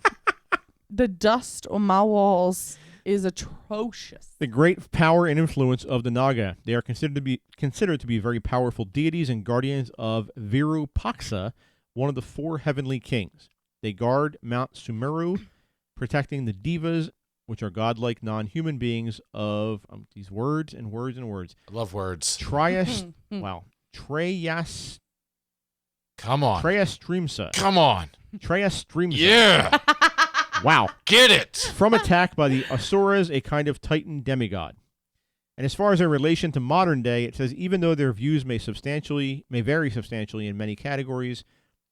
The dust on my walls is atrocious. The great power and influence of the Naga. They are considered to be very powerful deities and guardians of Virupaksha, one of the 4 heavenly kings. They guard Mount Sumeru, protecting the devas, which are godlike non-human beings of these words and words and words. I love words. Treyas. Come on. Treyastrimsa. Come on. Treyastrimsa. Yeah. Wow. Get it. From attack by the Asuras, a kind of Titan demigod. And as far as their relation to modern day, it says even though their views may vary substantially in many categories,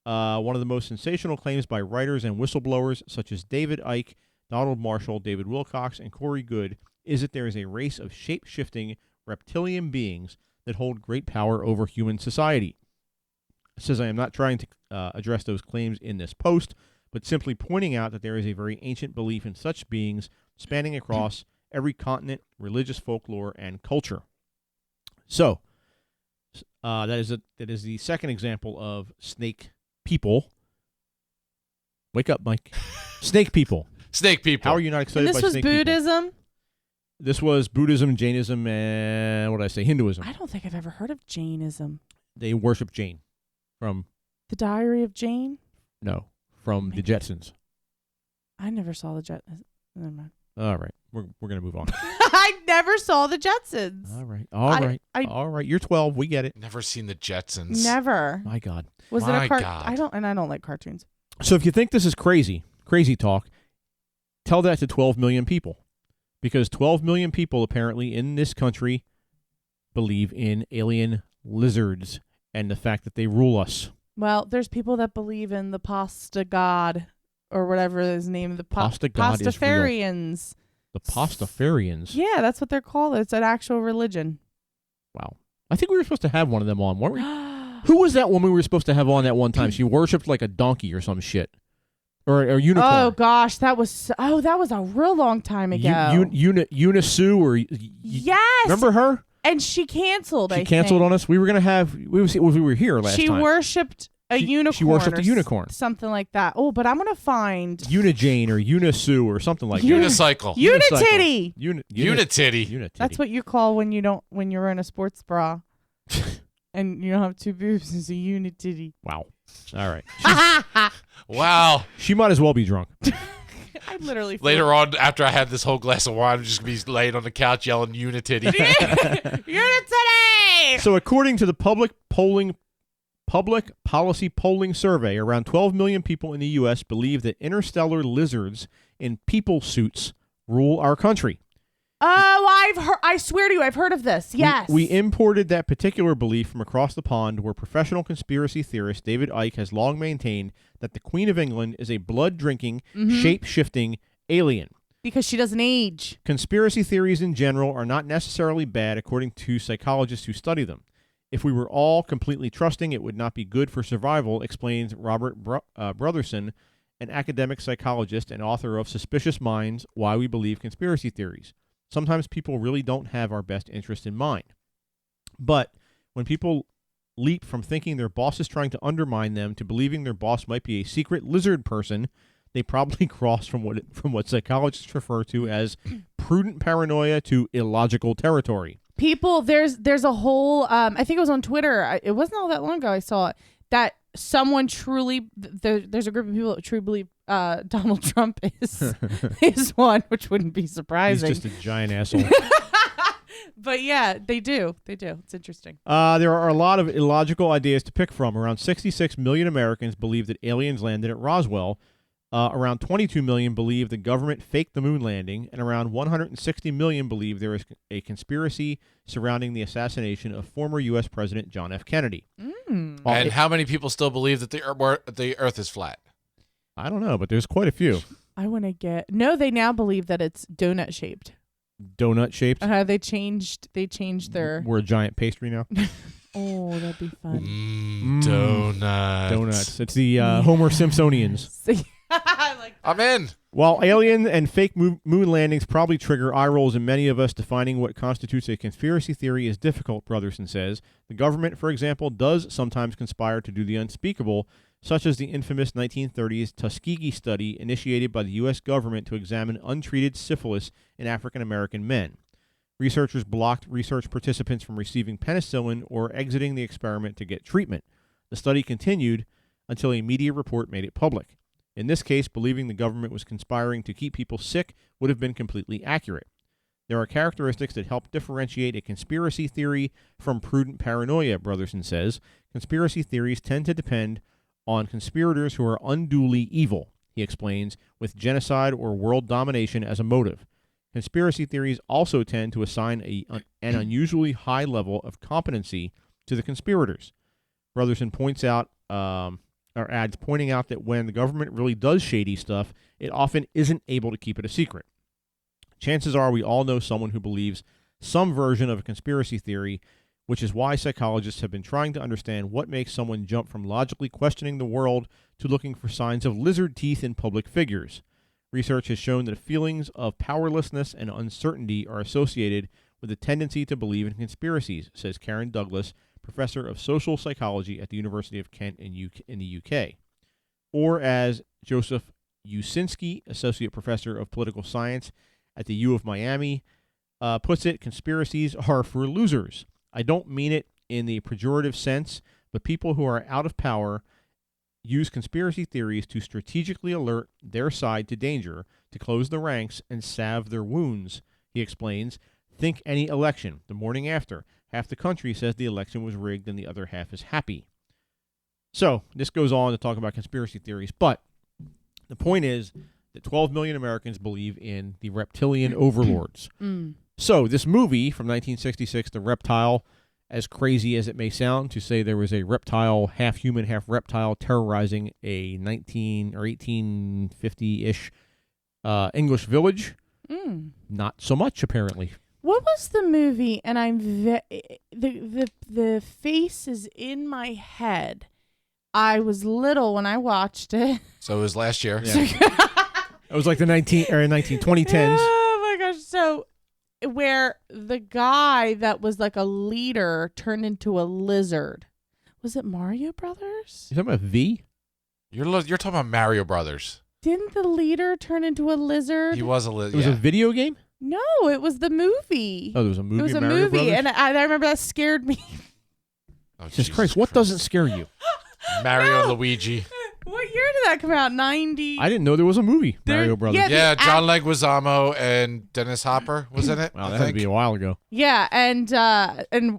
one of the most sensational claims by writers and whistleblowers such as David Icke, Donald Marshall, David Wilcox, and Corey Good is that there is a race of shape-shifting reptilian beings that hold great power over human society. It says I am not trying to address those claims in this post, but simply pointing out that there is a very ancient belief in such beings spanning across every continent, religious folklore, and culture. So, that is the second example of snake people. Wake up, Mike. Snake people. Snake people. How are you not excited And by this was snake people? Buddhism? This was Buddhism, Jainism, and what did I say? Hinduism. I don't think I've ever heard of Jainism. They worship Jane from The Diary of Jane? the Maybe. Jetsons. I never saw the Jetsons. Never mind. All right, we're gonna move on. I never saw the Jetsons. All right. You're 12. We get it. Never seen the Jetsons. Never. My God. Was My it a God. I don't like cartoons. So if you think this is crazy talk, tell that to 12 million people, because 12 million people apparently in this country believe in alien lizards and the fact that they rule us. Well, there's people that believe in the pasta god or whatever his name. The Pasta god is real. Pastafarians. The Pastafarians. Yeah, that's what they're called. It's an actual religion. Wow. I think we were supposed to have one of them on, weren't we? Who was that woman we were supposed to have on that one time? She worshipped like a donkey or some shit. Or a unicorn. Oh gosh, that was a real long time ago. Unisu or yes. remember her? And she canceled. She canceled on us. We were gonna have we were here last she time. Worshipped a unicorn. She worshipped or a unicorn. Something like that. Oh, but I'm gonna find Unijane or Unisu or something like that. Unicycle. Unititty. Unititty. That's what you call when you're in a sports bra. And you don't have 2 boobs. It's a unititty. Wow. All right. Wow. She might as well be drunk. I literally Later on, after I had this whole glass of wine, I'm just going to be laying on the couch yelling Unititty. Unititty. So according to the public policy polling survey, around 12 million people in the U.S. believe that interstellar lizards in people suits rule our country. Oh, I swear to you, I've heard of this. Yes. We imported that particular belief from across the pond, where professional conspiracy theorist David Icke has long maintained that the Queen of England is a blood-drinking, shape-shifting alien. Because she doesn't age. Conspiracy theories in general are not necessarily bad, according to psychologists who study them. If we were all completely trusting, it would not be good for survival, explains Robert Brotherson, an academic psychologist and author of Suspicious Minds, Why We Believe Conspiracy Theories. Sometimes people really don't have our best interest in mind. But when people leap from thinking their boss is trying to undermine them to believing their boss might be a secret lizard person, they probably cross from what psychologists refer to as prudent paranoia to illogical territory. People, there's a whole. I think it was on Twitter. It wasn't all that long ago. I saw it that someone truly. There's a group of people that truly believe Donald Trump is one, which wouldn't be surprising. He's just a giant asshole. But yeah, they do. It's interesting. There are a lot of illogical ideas to pick from. Around 66 million Americans believe that aliens landed at Roswell. Around 22 million believe the government faked the moon landing, and around 160 million believe there is a conspiracy surrounding the assassination of former U.S. President John F. Kennedy. And how many people still believe that the Earth is flat? I don't know, but there's quite a few. I want to get. No, they now believe that it's donut shaped. Donut shaped. They changed their. We're a giant pastry now. Oh, that'd be fun. Donuts. Donuts. It's the Homer Simpsonians. I like that. I'm in. While alien and fake moon landings probably trigger eye rolls in many of us, defining what constitutes a conspiracy theory is difficult, Brotherson says. The government, for example, does sometimes conspire to do the unspeakable, such as the infamous 1930s Tuskegee study initiated by the U.S. government to examine untreated syphilis in African American men. Researchers blocked research participants from receiving penicillin or exiting the experiment to get treatment. The study continued until a media report made it public. In this case, believing the government was conspiring to keep people sick would have been completely accurate. There are characteristics that help differentiate a conspiracy theory from prudent paranoia, Brotherson says. Conspiracy theories tend to depend on conspirators who are unduly evil, he explains, with genocide or world domination as a motive. Conspiracy theories also tend to assign an unusually high level of competency to the conspirators. Brotherson points out, or adds, pointing out that when the government really does shady stuff, it often isn't able to keep it a secret. Chances are we all know someone who believes some version of a conspiracy theory, which is why psychologists have been trying to understand what makes someone jump from logically questioning the world to looking for signs of lizard teeth in public figures. Research has shown that feelings of powerlessness and uncertainty are associated with a tendency to believe in conspiracies, says Karen Douglas, professor of social psychology at the University of Kent in the UK. Or as Joseph Usinski, associate professor of political science at the U of Miami, puts it, conspiracies are for losers. I don't mean it in the pejorative sense, but people who are out of power use conspiracy theories to strategically alert their side to danger, to close the ranks and salve their wounds, he explains. Think any election. The morning after, half the country says the election was rigged and the other half is happy. So, this goes on to talk about conspiracy theories, but the point is that 12 million Americans believe in the reptilian overlords. So, this movie from 1966, The Reptile, as crazy as it may sound to say there was a reptile, half human, half reptile, terrorizing a 1850-ish English village, not so much, apparently. What was the movie? And I'm the face is in my head. I was little when I watched it. So it was last year. Yeah. It was like the 2010s. Oh my gosh! So where the guy that was like a leader turned into a lizard. Was it Mario Brothers? You talking about V? You're talking about Mario Brothers. Didn't the leader turn into a lizard? He was a lizard. It was a video game? No, it was the movie. Oh, there was a movie. It was a Mario movie, Brothers? and I remember that scared me. Oh, Jesus Christ, what doesn't scare you? Mario and Luigi. What year did that come out? 90. I didn't know there was a movie, Mario Brothers. yeah, Yeah, John Leguizamo and Dennis Hopper was in it. Wow, I that had to think. be a while ago. Yeah, and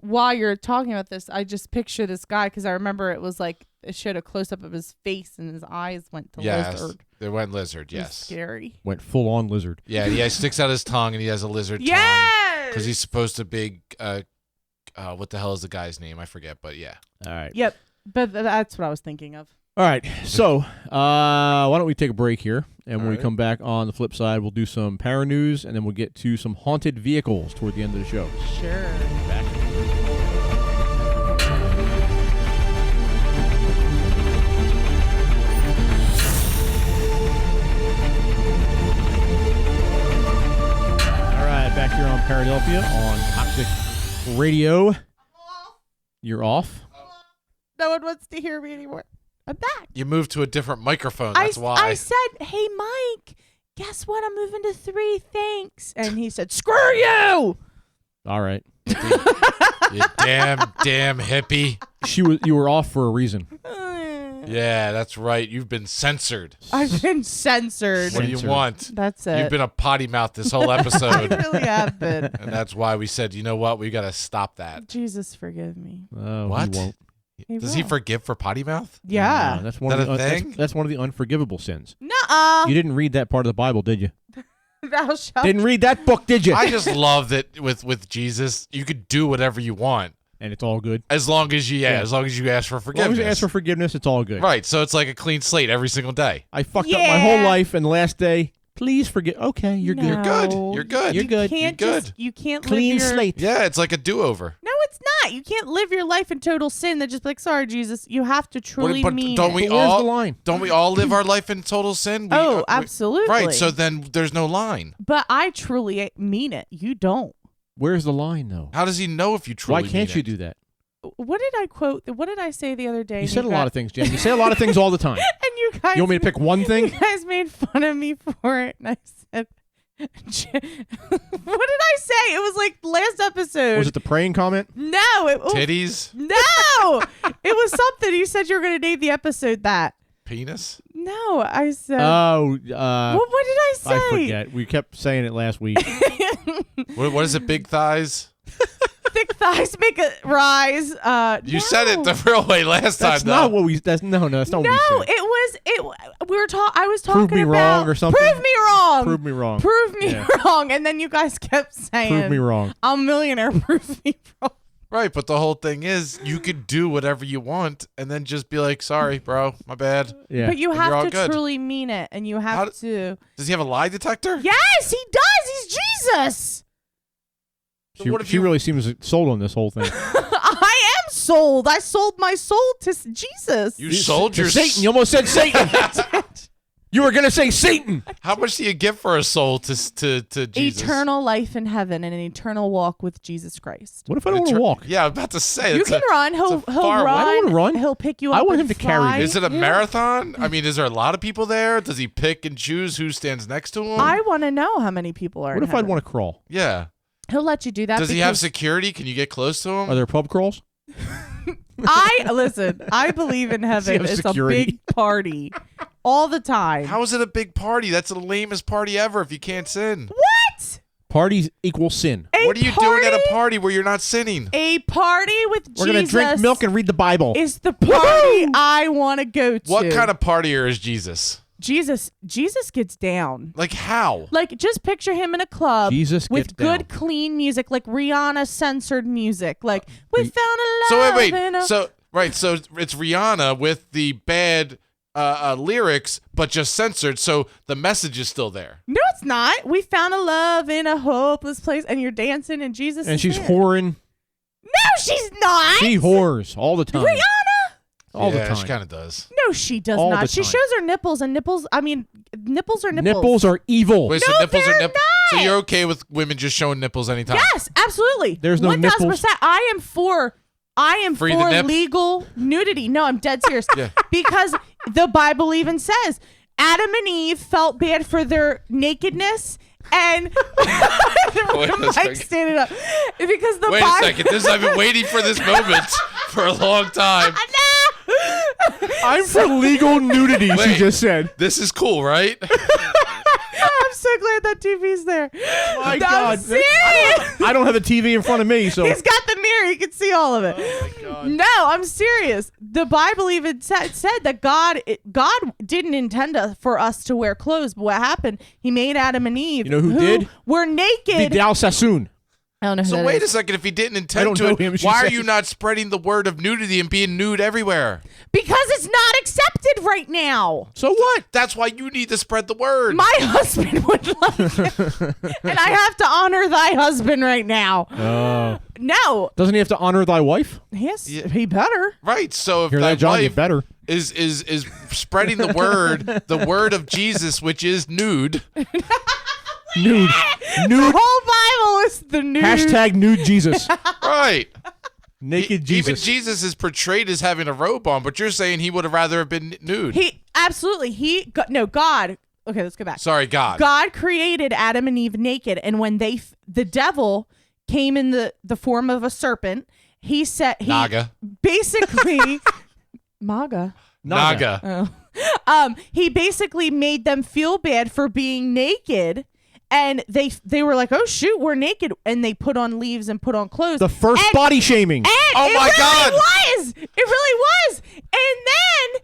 while you're talking about this, I just picture this guy because I remember it was like it showed a close up of his face and his eyes went to Yes, lizard. they went lizard. It was Yes. scary. Went full on lizard. Yeah, he sticks out his tongue and he has a lizard tongue Yes. because he's supposed to be. What the hell is the guy's name? I forget, but yeah. All right. Yep, but that's what I was thinking of. All right. So, why don't we take a break here? And when we right. come back on the flip side, we'll do some para news, and then we'll get to some haunted vehicles toward the end of the show. Sure. Back. All right, back here on Paradelphia on Toxic Radio. You're off. No one wants to hear me anymore. I'm back. You moved to a different microphone. That's why. I said, "Hey, Mike, guess what? I'm moving to 3. Thanks." And he said, "Screw you." All right. You damn hippie. You were off for a reason. Yeah, that's right. You've been censored. I've been censored. What do you want? That's it. You've been a potty mouth this whole episode. I really have been. And that's why we said, you know what? We got to stop that. Jesus, forgive me. What? He won't. Does he forgive for potty mouth? Yeah. That's one Is of that the a thing? That's one of the unforgivable sins. Nuh-uh. You didn't read that part of the Bible, did you? Thou shalt. Didn't read that book, did you? I just love that with Jesus, you could do whatever you want. And it's all good. As long as you ask for As long as forgiveness. you ask for forgiveness, it's all good. Right, so it's like a clean slate every single day. I fucked up my whole life, and the last day, please forget. Okay, you're good. You're good. You're good. You're good. Can't You're just, good. you can't Clean live your... slate. Yeah, it's like a do-over. No, it's not. You can't live your life in total sin. That just be like, sorry, Jesus. You have to truly But mean don't it. we But where's all the line? Don't we all live our life in total sin? Absolutely. Right, so then there's no line. But I truly mean it. You don't. Where's the line, though? How does he know if you truly Why can't mean you it? do that? What did I quote? What did I say the other day? You said a lot of things, Jen. You say a lot of things all the time. And you guys... You want me to pick one thing? You guys made fun of me for it. And I said... what did I say? It was like last episode. Was it the praying comment? No. Titties? No. It was something. You said you were going to name the episode that. Penis? No, I said... Oh, what did I say? I forget. We kept saying it last week. What is it, big thighs? Thick thighs make it rise. You said it the real way last That's time, not though. what we. That's not what we said. We were talking. I was talking Prove me about wrong or something? Prove me wrong. Prove me wrong. Prove me Yeah. wrong. And then you guys kept saying, Prove me wrong. I'm a millionaire. Prove me wrong. Right, but the whole thing is you could do whatever you want and then just be like, sorry, bro, my bad. Yeah. But you And you're all have to good. truly mean it, and you How have to. Does he have a lie detector? Yes, he does. He's Jesus. What if she you- really seems sold on this whole thing. I am sold. I sold my soul to Jesus. You sold To your Satan. You almost said Satan. You were gonna say Satan. How much do you give for a soul to Jesus? Eternal life in heaven and an eternal walk with Jesus Christ. What if I don't want to walk? Yeah, I'm about to say. You it's can run. He'll far- run. I don't wanna run. He'll pick you up. I want and him to carry me. fly. Is it a Yeah. marathon? I mean, is there a lot of people there? Does he pick and choose who stands next to him? I want to know how many people are. What in if I'd heaven. want to crawl? Yeah. He'll let you do that. Does he have because security? Can you get close to him? Are there pub crawls? Listen. I believe in heaven. have It's security? a big party all the time. How is it a big party? That's the lamest party ever if you can't sin. What? Parties equal sin. What are you doing at a party where you're not sinning? A party with We're Jesus. gonna drink milk and read the Bible. Is the party I want to go to. What kind of partier is Jesus? Jesus gets down. Like how? Like, just picture him in a club Jesus with gets good, down. clean music, like Rihanna censored music. Like, we found a So love wait. in a... So it's Rihanna with the bad lyrics, but just censored. So the message is still there. No, it's not. We found a love in a hopeless place, and you're dancing, and Jesus and is she's there. whoring. No, she's not. She whores all the time. Rihanna? All the Yeah, time. she kind of does. No, she does All not. the She time. shows her nipples, and nipples, I mean, nipples are nipples. Nipples are evil. Wait, No, so nipples are they're nipples. So not. you're okay with women just showing nipples anytime? Yes, absolutely. There's no 1000%. nipples. I am for Free the nip? legal nudity. No, I'm dead serious. Yeah. Because the Bible even says Adam and Eve felt bad for their nakedness, and Wait a Mike second. standing up because the Wait a Bible. second. I've been waiting for this moment for a long time. I'm for legal nudity, she Wait. just said. This is cool, right? I'm so glad that TV's there. My I'm God. serious. I don't have a TV in front of me, so He's got the mirror. He can see all of it. Oh my God. No, I'm serious. The Bible even said that God didn't intend for us to wear clothes, but what happened? He made Adam and Eve. You know who did? Were naked. Vidal Sassoon. I don't know who So that wait is. a second. If he didn't I intend don't to, know him, she why are said. you not spreading the word of nudity and being nude everywhere? Because it's not accepted right now. So what? That's why you need to spread the word. My husband would like it. And I have to honor thy husband right now. No. Doesn't he have to honor thy wife? Yes, Yeah. he better. Right. So if Hear thy that, John? You wife better. is spreading the word of Jesus, which is nude. Nude. The Nude. whole Bible is the nude. Hashtag nude Jesus. Right. Naked Even Jesus. Jesus is portrayed as having a robe on, but you're saying he would have rather have been nude. He absolutely God. Okay, let's go back. Sorry, God. God created Adam and Eve naked, and when the devil came in the form of a serpent. He said Naga. Basically Maga. Naga. Oh. He basically made them feel bad for being naked, and they were like, "Oh shoot, we're naked," and they put on leaves and put on clothes. The first body shaming. Oh my God! It really was. And then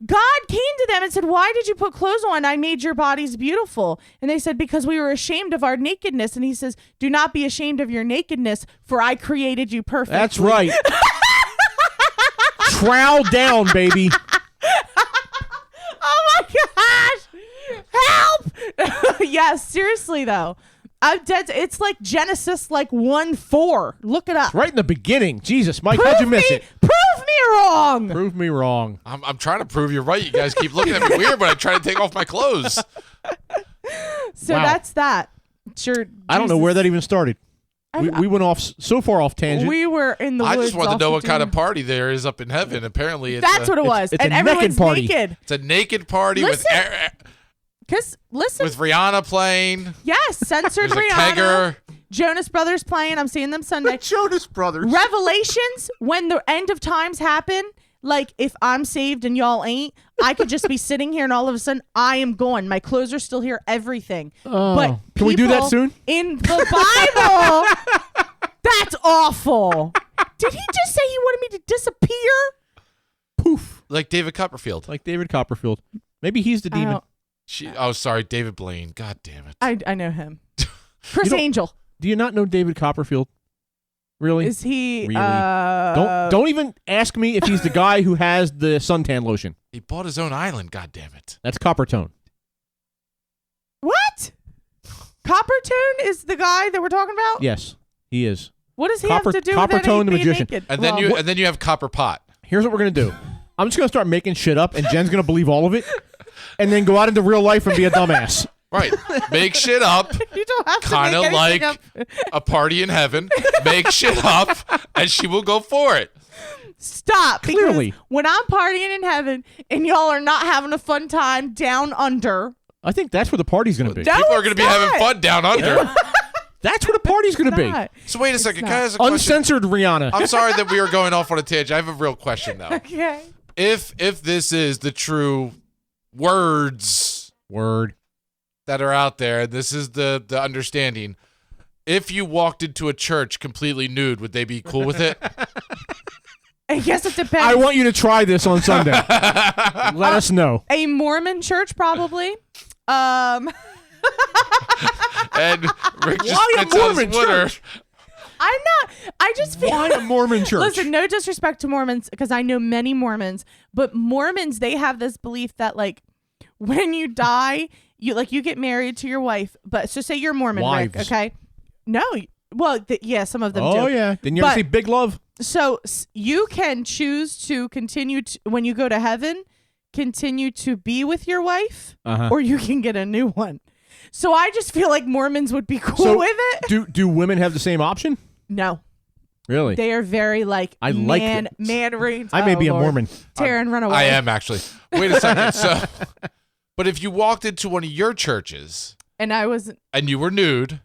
God came to them and said, "Why did you put clothes on? I made your bodies beautiful." And they said, "Because we were ashamed of our nakedness." And he says, "Do not be ashamed of your nakedness, for I created you perfect." That's right. Trowel down, baby. Oh my gosh! Help! Yes, seriously though. I'm dead. It's like Genesis, like 1:4. Look it up. Right in the beginning. Jesus, Mike, how'd you miss it? Prove me wrong. Prove me wrong. I'm trying to prove you're right. You guys keep looking at me weird, but I try to take off my clothes. So Wow. that's that. Sure. I don't know where that even started. We went off so far off tangent. We were in the I woods. just want to know what kind of party. party there is up in heaven. Apparently, it's That's what it was. it's and a everyone's naked party. naked. It's a naked party Because listen, with Rihanna playing. yes, censored There's a Rihanna. kegger. Jonas Brothers playing. I'm seeing them Sunday. Jonas Brothers. Revelations, when the end of times happen, like if I'm saved and y'all ain't, I could just be sitting here and all of a sudden I am gone. My clothes are still here, everything. But Can we do that people soon? In the Bible, that's awful. Did he just say he wanted me to disappear? Poof. Like David Copperfield. Like David Copperfield. Maybe he's the demon. Sorry, David Blaine. God damn it. I know him. Chris Angel. Do you not know David Copperfield? Really? Is he? Really? Don't even ask me if he's the guy who has the suntan lotion. He bought his own island. God damn it. That's Coppertone. What? Coppertone is the guy that we're talking about? Yes, he is. What does he have to do with Coppertone the being magician. naked? And Well, then you have Copper Pot. Here's what we're gonna do. I'm just gonna start making shit up, and Jen's gonna believe all of it, and then go out into real life and be a dumbass. Right. Make shit up. You don't have to Kind make of like anything up. a party in heaven. Make shit up, and she will go for it. Stop. Clearly. Because when I'm partying in heaven and y'all are not having a fun time down under. I think that's where the party's gonna be. No, People are going to it's be having not. fun down under. That's where the party's gonna be. Not. So wait a second. Can I not. ask a question? Uncensored Rihanna. I'm sorry that we were going off on a tangent. I have a real question though. Okay. If this is the true words Word. that are out there, this is the understanding. If you walked into a church completely nude, would they be cool with it? I guess it depends. I want you to try this on Sunday. Let us know. A Mormon church, probably. And Rick just Why a spits out his Mormon water. church? I'm not. I just feel. Why a Mormon church? Listen, no disrespect to Mormons, because I know many Mormons, but Mormons, they have this belief that like when you die, you get married to your wife. But so say you're Mormon, Rick, Wives. okay? No, well, yeah, some of them do. Oh yeah. Didn't you ever But- see Big Love? So you can choose to continue when you go to heaven, continue to be with your wife, or you can get a new one. So I just feel like Mormons would be cool So with it. do women have the same option? No, Really? they are very like I like man it. reigns. I may Oh, be a Lord. Mormon. Tear and run away. I am actually. Wait a second. So, but if you walked into one of your churches And I was and you were nude,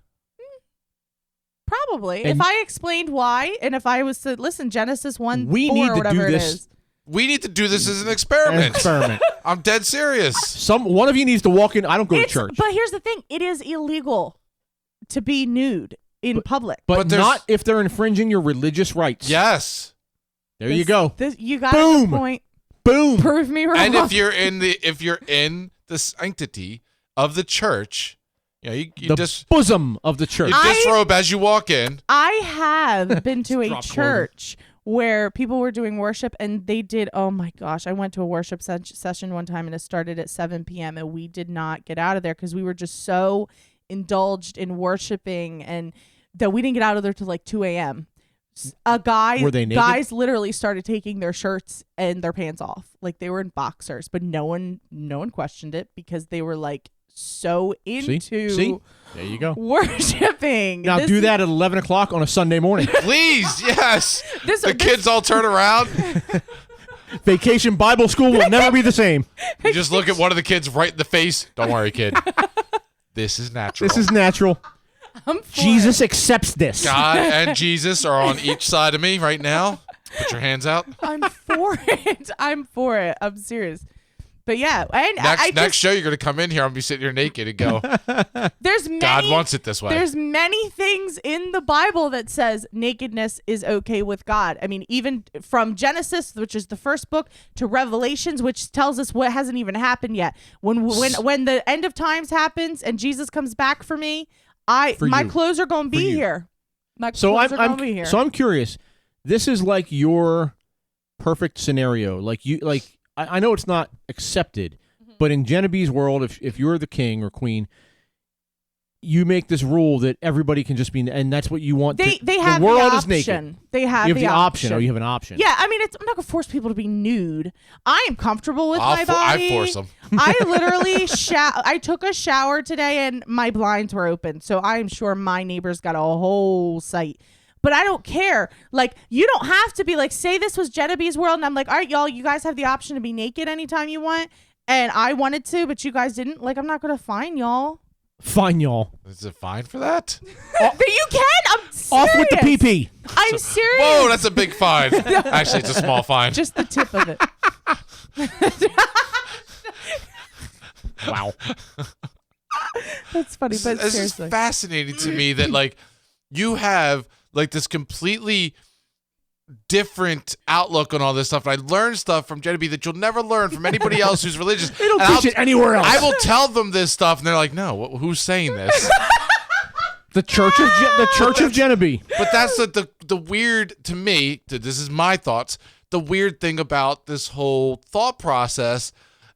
probably And- if I explained why, and if I was to listen, Genesis 1, We 4, need or to do whatever it this. is. we need to do this as an An experiment. experiment. I'm dead serious. One of you needs to walk in. I don't go to It's- church. But here's the thing: it is illegal to be nude in public. But there's- not if they're infringing your religious rights. Yes. There you go. You got Boom. the point. Boom. Prove me wrong. And if you're in the sanctity of the church, you know, you The just bosom of the church. you disrobe as you walk in. I have been to a Drop church where people were doing worship, and they did. Oh my gosh! I went to a worship session one time, and it started at 7 p.m. and we did not get out of there because we were just so indulged in worshiping, and that we didn't get out of there till like 2 a.m. Were they naked? Guys literally started taking their shirts and their pants off, like they were in boxers, but no one questioned it because they were like so into See? There you go. worshiping. Now This do is- that at 11 o'clock on a Sunday morning. Please, yes. This- The this- kids all turn around. Vacation Bible school will never be the same. You just look at one of the kids right in the face. Don't worry, kid. This is natural. This is natural. I'm for Jesus it. accepts this. God and Jesus are on each side of me right now. Put your hands out. I'm for it. I'm for it. I'm serious. But yeah, and Next show, you're going to come in here. I'm going to be sitting here naked and go, there's many, God wants it this way. There's many things in the Bible that says nakedness is okay with God. I mean, even from Genesis, which is the first book, to Revelations, which tells us what hasn't even happened yet. When the end of times happens and Jesus comes back for me, my clothes are going to be here. My clothes are going to be here. So I'm curious. This is like your perfect scenario. I know it's not accepted, but in Jennabee's world, if you're the king or queen, you make this rule that everybody can just be, and that's what you want. They have the world the is naked. option. They have you have the option. Oh, you have an option. Yeah, I mean, I'm not gonna force people to be nude. I am comfortable with my body. I force them. I literally I took a shower today and my blinds were open, so I am sure my neighbors got a whole sight. But I don't care. Like, you don't have to be like, say this was Jennabee's world, and I'm like, all right, y'all, you guys have the option to be naked anytime you want, and I wanted to, but you guys didn't. Like, I'm not gonna fine y'all. Fine, y'all. Is it fine for that? But you can. I'm serious. Off with the PP. I'm serious. Whoa, that's a big fine. Actually, it's a small fine. Just the tip of it. Wow. That's funny, but It's seriously. just fascinating to me that, like, you have, like, this completely different outlook on all this stuff. And I learned stuff from Jennabee that you'll never learn from anybody else who's religious. They don't teach it anywhere else. I will tell them this stuff, and they're like, no, who's saying this? The Church of Jennabee. But that's the weird, to me, this is my thoughts, the weird thing about this whole thought process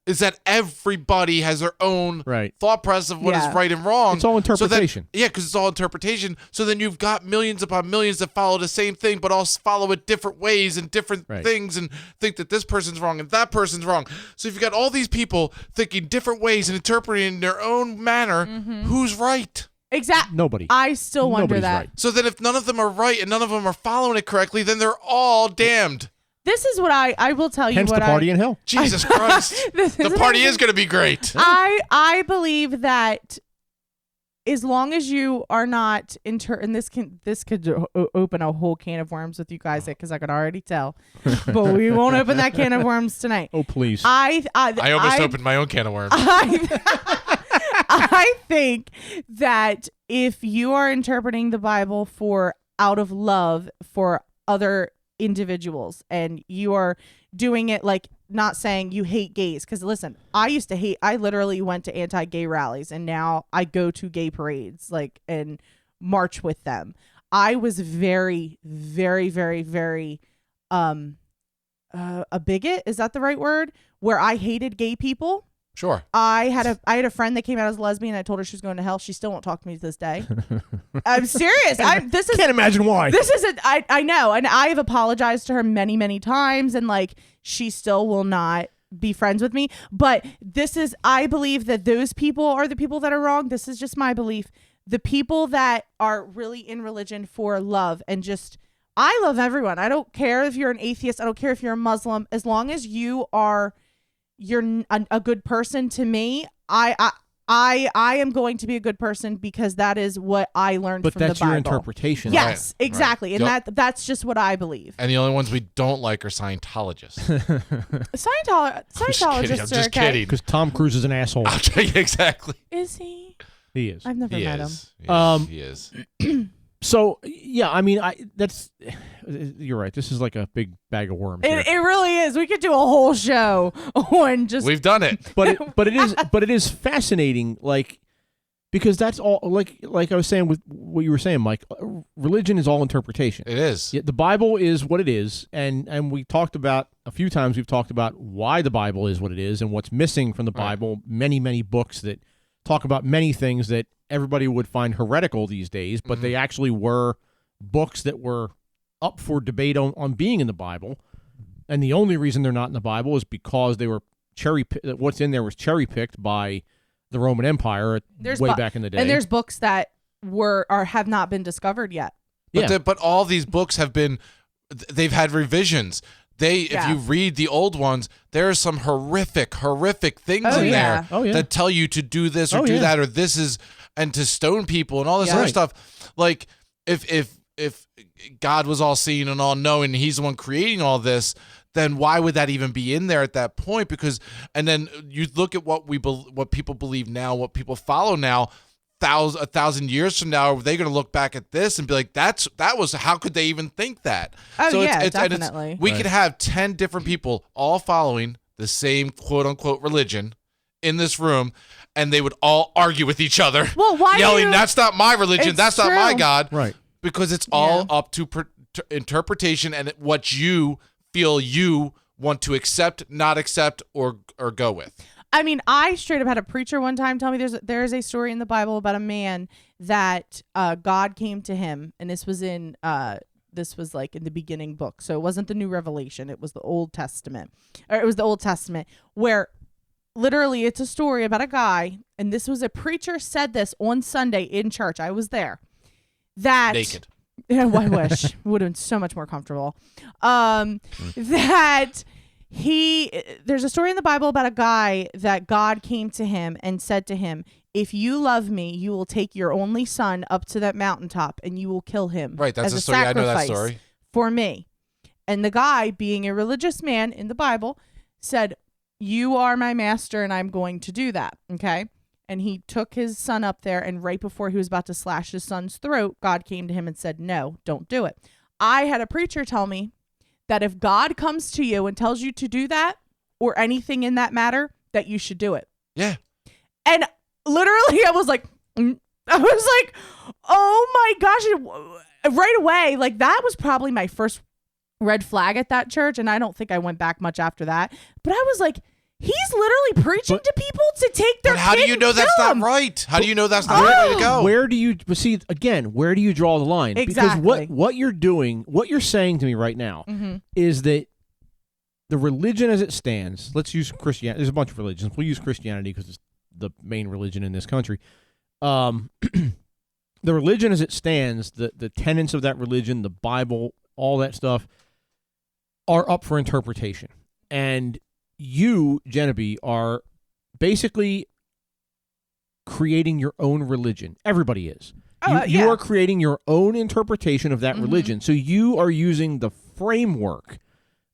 is that everybody has their own thought process of what is right and wrong. It's all interpretation. Because it's all interpretation. So then you've got millions upon millions that follow the same thing, but all follow it different ways and different things and think that this person's wrong and that person's wrong. So if you've got all these people thinking different ways and interpreting in their own manner, who's right? Exactly. Nobody. I still wonder Nobody's that. right. So then if none of them are right and none of them are following it correctly, then they're all damned. This is what I will tell you. Hence what the party in hell. Jesus Christ. The party is going to be great. I believe that as long as you are not and this could open a whole can of worms with you guys, because I could already tell, but we won't open that can of worms tonight. Oh, please. I almost opened my own can of worms. I think that if you are interpreting the Bible out of love for other individuals and you are doing it like not saying you hate gays, because listen, I literally went to anti-gay rallies and now I go to gay parades and march with them. I was very, very, very, very a bigot, is that the right word, where I hated gay people. Sure. I had a friend that came out as a lesbian. I told her she was going to hell. She still won't talk to me to this day. I'm serious. Can't imagine why. I know, and I have apologized to her many, many times, and she still will not be friends with me. But I believe that those people are the people that are wrong. This is just my belief. The people that are really in religion for love and just, I love everyone. I don't care if you're an atheist. I don't care if you're a Muslim. As long as you're a good person to me, I am going to be a good person because that is what I learned from the Bible. But that's your interpretation. Yes, right, exactly. Right. And that's just what I believe. And the only ones we don't like are Scientologists. Scientologists I'm just okay. kidding. Because Tom Cruise is an asshole. I'll tell you exactly. Is he? He is. I've never met him. He is. So yeah, I mean, you're right. This is like a big bag of worms. It really is. We could do a whole show on just. We've done it. But it is fascinating, because that's all like I was saying with what you were saying, Mike. Religion is all interpretation. It is. The Bible is what it is, and we talked about a few times. We've talked about why the Bible is what it is and what's missing from the Bible. Many, many books that talk about many things that everybody would find heretical these days, but they actually were books that were up for debate on being in the Bible. And the only reason they're not in the Bible is because they were what's in there was cherry picked by the Roman Empire back in the day. And there's books that have not been discovered yet. But all these books they've had revisions. If you read the old ones, there are some horrific things in there that tell you to do this or do that, or this is and to stone people and all this other stuff. Like if God was all seeing and all knowing, he's the one creating all this, then why would that even be in there at that point? Because, and then you look at what people believe now, what people follow now, 1,000 years from now, are they going to look back at this and be like, that was, how could they even think that? Oh, so yeah, it's definitely. We could have 10 different people all following the same quote unquote religion in this room, and they would all argue with each other. Well, why yelling, that's not my religion, It's that's not my true. God. Right. Because it's all up to interpretation and what you feel you want to accept, not accept, or go with. I mean, I straight up had a preacher one time tell me there's a story in the Bible about a man that God came to him, and this was like in the beginning book, so it wasn't the New Revelation, it was the Old Testament, or it was the Old Testament, where literally it's a story about a guy, and this was a preacher said this on Sunday in church. I was there. That naked. Yeah, I wish. Would have been so much more comfortable. That there's a story in the Bible about a guy that God came to him and said to him, if you love me, you will take your only son up to that mountaintop and you will kill him. Right, that's as the a story. I know that sacrifice story. for me. And the guy, being a religious man in the Bible, said, you are my master and I'm going to do that. Okay. And he took his son up there, and right before he was about to slash his son's throat, God came to him and said, no, don't do it. I had a preacher tell me that if God comes to you and tells you to do that or anything in that matter, that you should do it. Yeah. And literally I was like, oh my gosh, right away. Like, that was probably my first red flag at that church. And I don't think I went back much after that. But I was like, he's literally preaching to people to take their But how do kid you know and that's kill not him. right? How do you know that's not the way to go? Where do you see again? Where do you draw the line? Exactly. Because what you're doing, what you're saying to me right now, is that the religion as it stands. Let's use Christianity. There's a bunch of religions. We'll use Christianity because it's the main religion in this country. The religion as it stands, the tenets of that religion, the Bible, all that stuff, are up for interpretation. And you, Jennabee, are basically creating your own religion. Everybody is. You are creating your own interpretation of that religion. So you are using the framework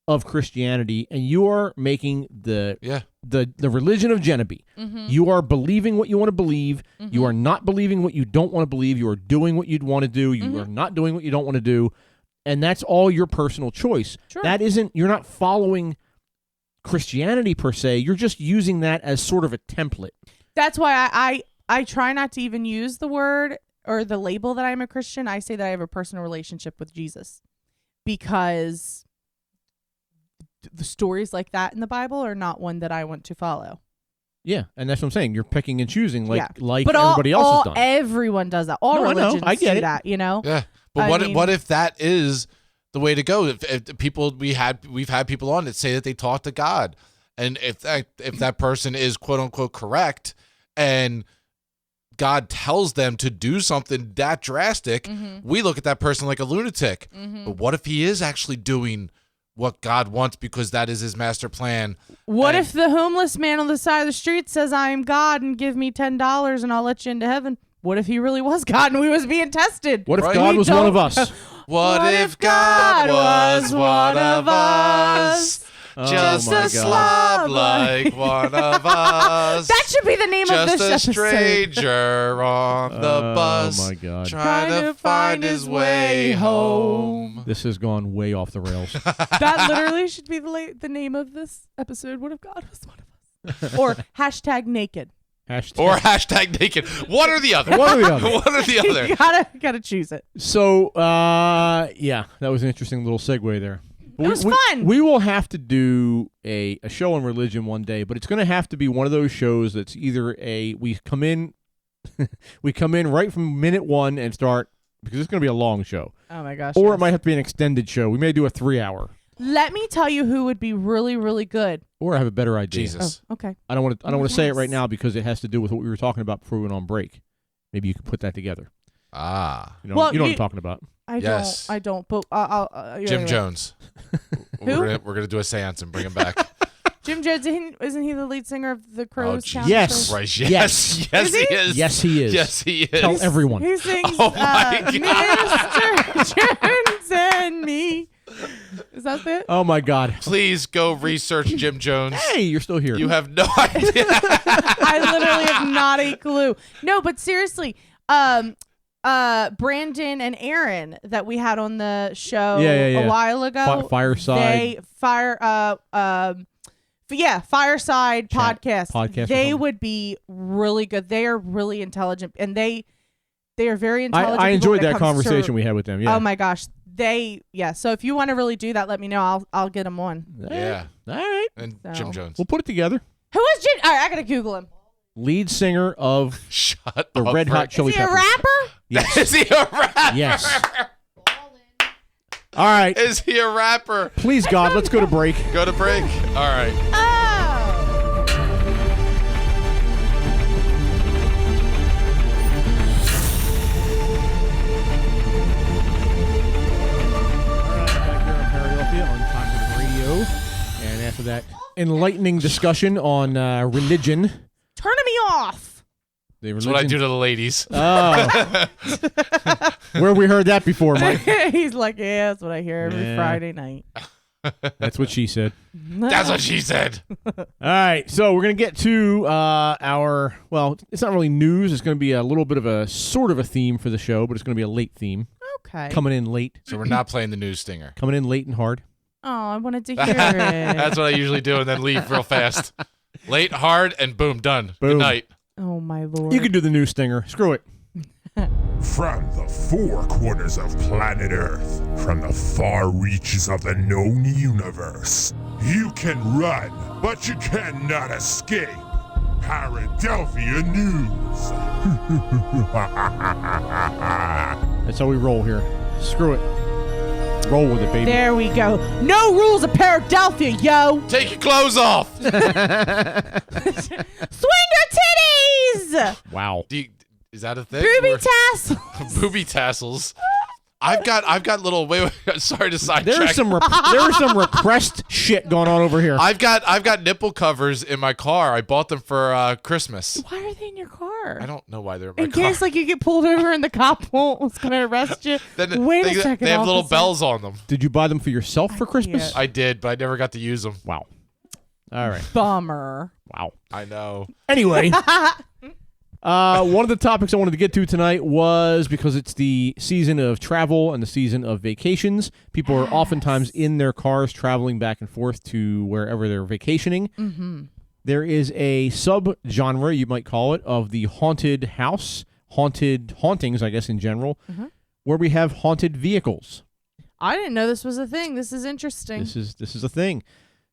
of Christianity, and you are making the religion of Jennabee. You are believing what you want to believe. You are not believing what you don't want to believe. You are doing what you'd want to do. You are not doing what you don't want to do. And that's all your personal choice. Sure. You're not following Christianity per se. You're just using that as sort of a template. That's why I try not to even use the word or the label that I'm a Christian. I say that I have a personal relationship with Jesus, because the stories like that in the Bible are not one that I want to follow. Yeah, and that's what I'm saying. You're picking and choosing like but everybody else has done. Everyone does that. All religions I get do it. that, you know? Yeah. But what if that is the way to go? If people we've had people on that say that they talk to God, and if that person is quote unquote correct, and God tells them to do something that drastic, we look at that person like a lunatic. But what if he is actually doing what God wants because that is his master plan? What if the homeless man on the side of the street says, I am God and give me $10 and I'll let you into heaven? What if he really was God and we was being tested? What if Right. God was one of us? What if God was one of us? Just my a God. slob like one of us. That should be the name of Just this a episode. stranger on the bus. Oh my God. Trying to find his way home. This has gone way off the rails. That literally should be the name of this episode. What if God was one of us? Or hashtag naked. Or hashtag naked. One or the other. One or the other. One or the other. You gotta choose it. So, yeah, that was an interesting little segue there. It was fun. We will have to do a show on religion one day, but it's going to have to be one of those shows that's either we come in right from minute one and start, because it's going to be a long show. Oh my gosh. Or yes. it might have to be an extended show. We may do a 3-hour. Let me tell you who would be really, really good. Or I have a better idea. Jesus. Oh, okay. I don't want to say it right Yes. now because it has to do with what we were talking about before we went on break. Maybe you can put that together. Ah. You know, Well, you know what I'm talking about. Yes. I don't. But Jim anyway. Jones. Who? We're gonna do a seance and bring him back. Jim Jones, isn't he the lead singer of the Crows? Jesus Yes. Christ, Yes. yes, he is. Yes, he is. Yes, he is. Tell everyone. He sings Oh my Mr. Jones and me. Is that it? Oh my God. Please go research Jim Jones. Hey, you're still here. You have no idea. I literally have not a clue. No, but seriously, Brandon and Aaron that we had on the show a while ago. Fireside. Fireside podcast. They or would be really good. They are really intelligent, and they are very intelligent. I enjoyed people when that it comes conversation to- we had with them. Yeah. Oh my gosh. So if you want to really do that, let me know. I'll get them on. Yeah. All right. And So. Jim Jones. We'll put it together. Who is Jim? All right, I gotta Google him. Lead singer of Shut the up, Red Hot Rick. Chili Is he a Peppers. rapper? Yes. Is he a rapper? Yes. All right. Is he a rapper? Please, God, let's go to break. Go to break. All right. Oh. Back here on Paradelphia on Time Radio. And after that enlightening discussion on religion. Turning me off. The That's what I do to the ladies. Oh. Where we heard that before, Mike? He's like, yeah, that's what I hear every Friday night. That's what she said. That's what she said. All right, so we're going to get to our, well, it's not really news. It's going to be a little bit of a sort of a theme for the show, but it's going to be a late theme. Okay. Coming in late. So we're not playing the news stinger. Coming in late and hard. Oh, I wanted to hear it. That's what I usually do and then leave real fast. Late, hard, and boom, done. Boom. Good night. Oh, my Lord. You can do the news stinger. Screw it. From the four corners of planet Earth, from the far reaches of the known universe, you can run, but you cannot escape. Paradelphia News. That's how we roll here. Screw it. Roll with it, baby. There we go. No rules of Paradelphia, yo. Take your clothes off. Swing your titties. Wow. Is that a thing? Booby Or- tassels. Booby tassels. I've got little. Wait. Sorry to sidetrack. There's some repressed shit going on over here. I've got nipple covers in my car. I bought them for Christmas. Why are they in your car? I don't know why they're in my In car. case, like, you get pulled over and the cop was going to arrest you. Then Wait they, a second, they have little officer. bells on them. Did you buy them for yourself for Christmas? can't. I did, but I never got to use them. Wow. All right. Bummer. Wow. I know. Anyway, one of the topics I wanted to get to tonight was because it's the season of travel and the season of vacations. People are oftentimes in their cars traveling back and forth to wherever they're vacationing. Mm-hmm. There is a sub-genre, you might call it, of the haunted house, hauntings, I guess, in general, where we have haunted vehicles. I didn't know this was a thing. This is interesting. This is a thing.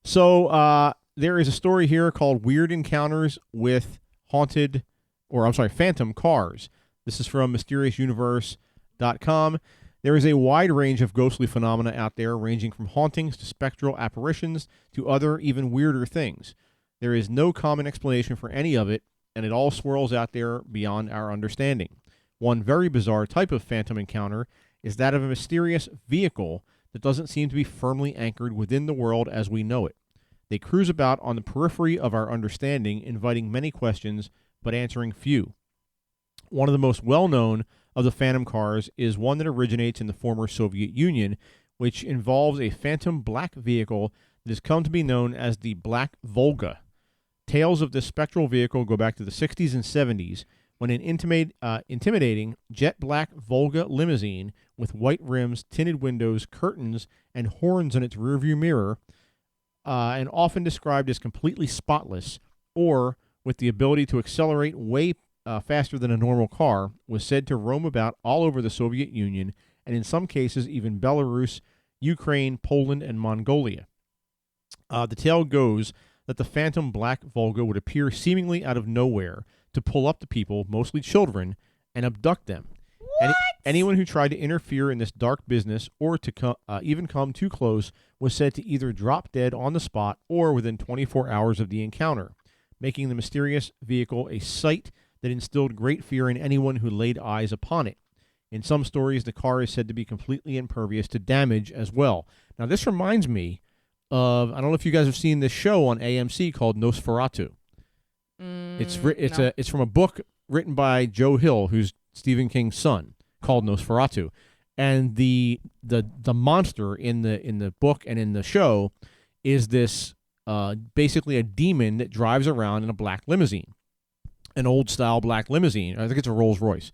So there is a story here called Weird Encounters with Phantom Cars. This is from MysteriousUniverse.com. There is a wide range of ghostly phenomena out there, ranging from hauntings to spectral apparitions to other, even weirder things. There is no common explanation for any of it, and it all swirls out there beyond our understanding. One very bizarre type of phantom encounter is that of a mysterious vehicle that doesn't seem to be firmly anchored within the world as we know it. They cruise about on the periphery of our understanding, inviting many questions, but answering few. One of the most well-known of the phantom cars is one that originates in the former Soviet Union, which involves a phantom black vehicle that has come to be known as the Black Volga. Tales of this spectral vehicle go back to the 60s and 70s, when an intimidating jet black Volga limousine with white rims, tinted windows, curtains, and horns in its rearview mirror, and often described as completely spotless, or with the ability to accelerate way faster than a normal car, was said to roam about all over the Soviet Union, and in some cases even Belarus, Ukraine, Poland, and Mongolia. The tale goes that the phantom black Volga would appear seemingly out of nowhere to pull up to people, mostly children, and abduct them. Anyone who tried to interfere in this dark business or to even come too close was said to either drop dead on the spot or within 24 hours of the encounter, making the mysterious vehicle a sight that instilled great fear in anyone who laid eyes upon it. In some stories, the car is said to be completely impervious to damage as well. Now, this reminds me of, I don't know if you guys have seen this show on AMC called Nosferatu. It's from a book written by Joe Hill, who's Stephen King's son, called Nosferatu. And the monster in the book and in the show is this basically a demon that drives around in a black limousine, an old style black limousine. I think it's a Rolls Royce,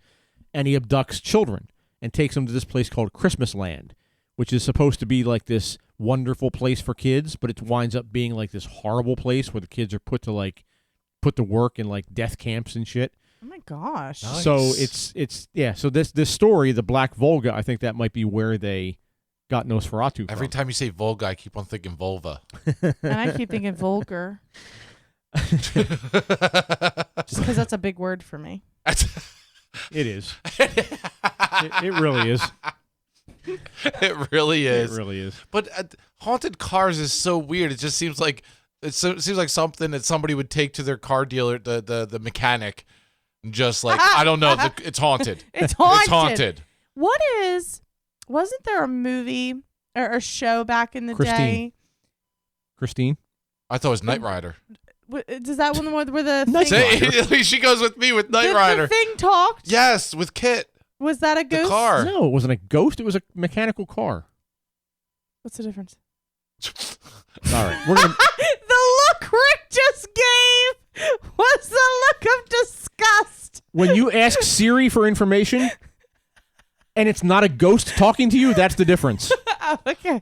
and he abducts children and takes them to this place called Christmas Land, which is supposed to be like this wonderful place for kids, but it winds up being like this horrible place where the kids are put to work in like death camps and shit. Oh my gosh. Nice. So it's So this story, the Black Volga, I think that might be where they got Nosferatu from. Every time you say Volga, I keep on thinking vulva. And I keep thinking vulgar. Just because that's a big word for me. It is. It really is. It really is. It really is. But haunted cars is so weird. It just seems like it seems like something that somebody would take to their car dealer, the mechanic, and just like I don't know, it's haunted. It's haunted. It's haunted. Wasn't there a movie or a show back in the day? Christine? I thought it was Knight Rider. Does that one where the Knight thing, Rider. She goes with me with Knight Rider. the thing talked? Yes, with Kit. Was that a ghost? The car. No, it wasn't a ghost. It was a mechanical car. What's the difference? All right. We're gonna... The look Rick just gave was the look of disgust. When you ask Siri for information and it's not a ghost talking to you, that's the difference. Oh, okay.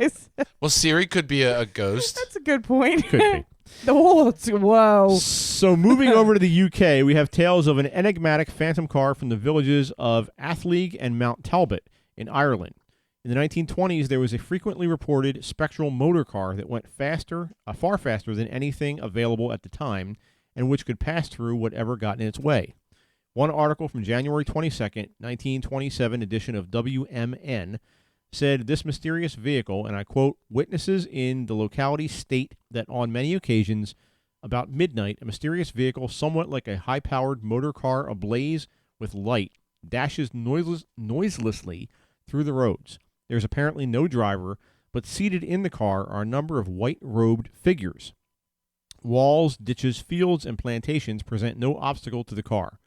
Well, Siri could be a ghost. That's a good point. Could be. Whoa. So moving over to the UK, we have tales of an enigmatic phantom car from the villages of Athleague and Mount Talbot in Ireland. In the 1920s, there was a frequently reported spectral motor car that went far faster than anything available at the time, and which could pass through whatever got in its way. One article from January 22nd, 1927 edition of WMN said this mysterious vehicle, and I quote, witnesses in the locality state that on many occasions, about midnight, a mysterious vehicle somewhat like a high-powered motor car ablaze with light dashes noiselessly through the roads. There's apparently no driver, but seated in the car are a number of white-robed figures. Walls, ditches, fields, and plantations present no obstacle to the car.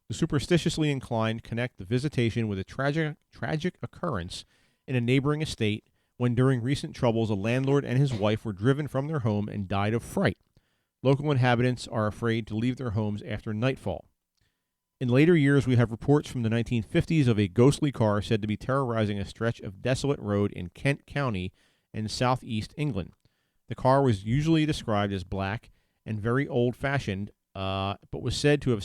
The superstitiously inclined connect the visitation with a tragic occurrence in a neighboring estate when during recent troubles a landlord and his wife were driven from their home and died of fright. Local inhabitants are afraid to leave their homes after nightfall. In later years, we have reports from the 1950s of a ghostly car said to be terrorizing a stretch of desolate road in Kent County in southeast England. The car was usually described as black and very old-fashioned, but was said to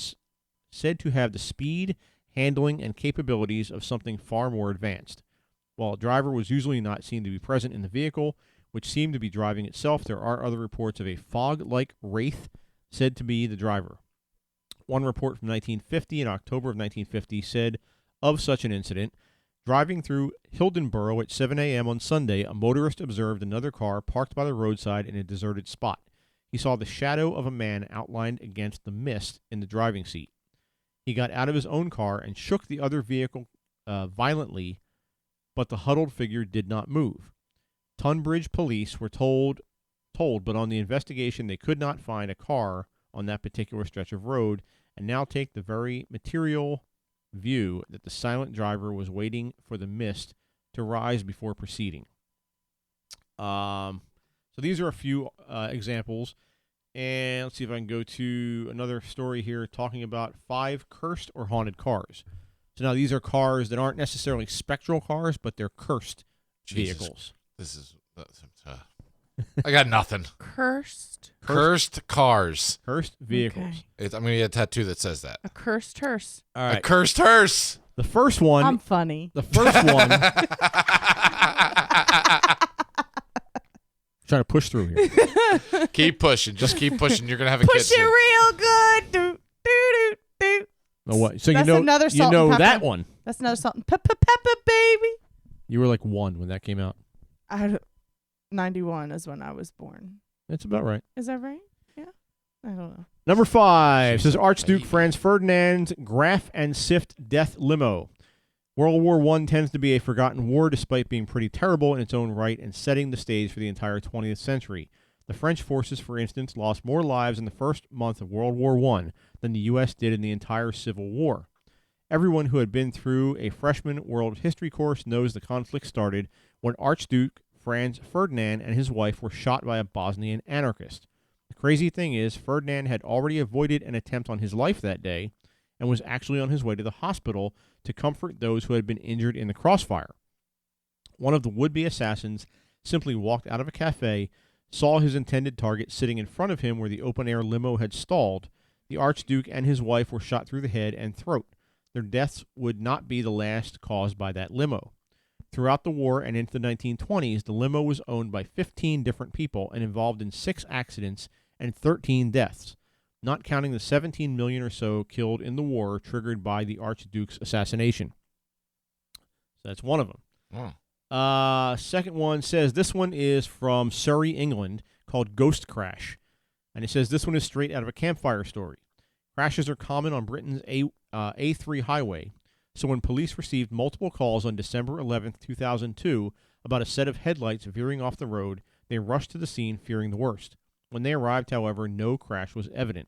have the speed, handling, and capabilities of something far more advanced. While a driver was usually not seen to be present in the vehicle, which seemed to be driving itself, there are other reports of a fog-like wraith said to be the driver. One report from 1950, in October of 1950, said of such an incident, driving through Hildenborough at 7 a.m. on Sunday, a motorist observed another car parked by the roadside in a deserted spot. He saw the shadow of a man outlined against the mist in the driving seat. He got out of his own car and shook the other vehicle violently, but the huddled figure did not move. Tunbridge police were told, but on the investigation they could not find a car on that particular stretch of road, and now take the very material view that the silent driver was waiting for the mist to rise before proceeding. So these are a few examples, and let's see if I can go to another story here talking about 5 cursed or haunted cars. So now these are cars that aren't necessarily spectral cars, but they're cursed vehicles. I got nothing. Cursed Cars. Cursed vehicles. Okay. I'm going to get a tattoo that says that. A cursed hearse. All right. A cursed hearse. The first one. I'm funny. The first one. Trying to push through here. Keep pushing. Just keep pushing. You're going to have a kid Push it soon. real good. Do, do, do, do. Oh, what? So That's another you salt know and pepper. that one. That's another something. Pepper, baby. You were like 1 when that came out. 91 is when I was born. That's about right. Is that right? Yeah. I don't know. Number 5 says Archduke Franz Ferdinand's Graf and Sift death limo. World War I tends to be a forgotten war despite being pretty terrible in its own right and setting the stage for the entire 20th century. The French forces, for instance, lost more lives in the first month of World War I than the U.S. did in the entire Civil War. Everyone who had been through a freshman world history course knows the conflict started when Archduke Franz Ferdinand and his wife were shot by a Bosnian anarchist. The crazy thing is, Ferdinand had already avoided an attempt on his life that day and was actually on his way to the hospital to comfort those who had been injured in the crossfire. One of the would-be assassins simply walked out of a cafe, saw his intended target sitting in front of him where the open-air limo had stalled. The Archduke and his wife were shot through the head and throat. Their deaths would not be the last caused by that limo. Throughout the war and into the 1920s, the limo was owned by 15 different people and involved in 6 accidents and 13 deaths, not counting the 17 million or so killed in the war triggered by the Archduke's assassination. So that's one of them. Second one says this one is from Surrey, England, called Ghost Crash. And it says this one is straight out of a campfire story. Crashes are common on Britain's A3 highway. So when police received multiple calls on December 11th, 2002, about a set of headlights veering off the road, they rushed to the scene fearing the worst. When they arrived, however, no crash was evident.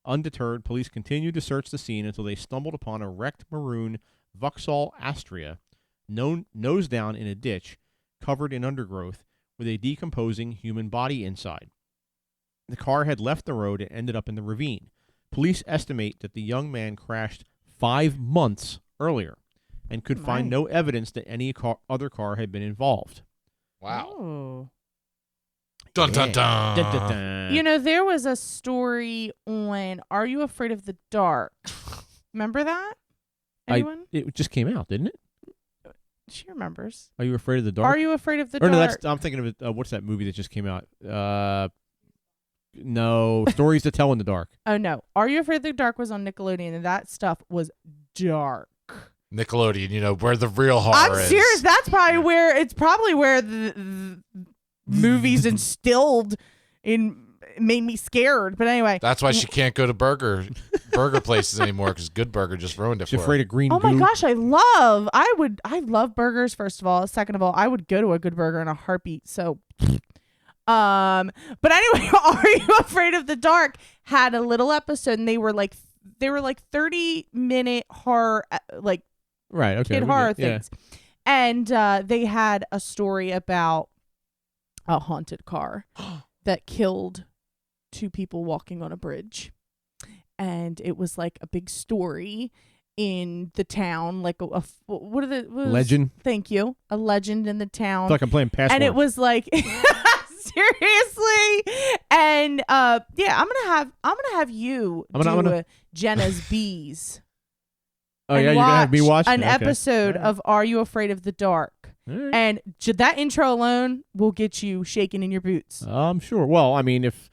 Undeterred, police continued to search the scene until they stumbled upon a wrecked maroon Vauxhall Astrea, nose down in a ditch, covered in undergrowth, with a decomposing human body inside. The car had left the road and ended up in the ravine. Police estimate that the young man crashed 5 months earlier and could find no evidence that any other car had been involved. Wow. Oh. Dun, dun, dun. Dun, dun, dun. You know, there was a story on Are You Afraid of the Dark? Remember that? Anyone? It just came out, didn't it? She remembers. Are You Afraid of the Dark? Are You Afraid of the Or Dark? no, I'm thinking of what's that movie that just came out? No, Stories to Tell in the Dark. Oh, no. Are You Afraid of the Dark was on Nickelodeon, and that stuff was dark. Nickelodeon, you know, where the real horror I'm is. serious. That's probably where the movies instilled made me scared. But anyway. That's why she can't go to burger places anymore because Good Burger just ruined it She's for afraid her. of green Oh goo. my gosh, I love burgers, first of all. Second of all, I would go to a Good Burger in a heartbeat. So but anyway, Are You Afraid of the Dark had a little episode, and they were like 30-minute horror Right, okay. kid horror things. And they had a story about a haunted car that killed 2 people walking on a bridge. And it was like a big story in the town, like Legend. Thank you. A legend in the town. It's like I'm playing Password. And it was like seriously. And yeah, I'm gonna have you do Jenna's Bees. Oh yeah, you're gonna have me watch an episode of Are You Afraid of the Dark? Right. And that intro alone will get you shaking in your boots. I'm sure. Well, I mean, if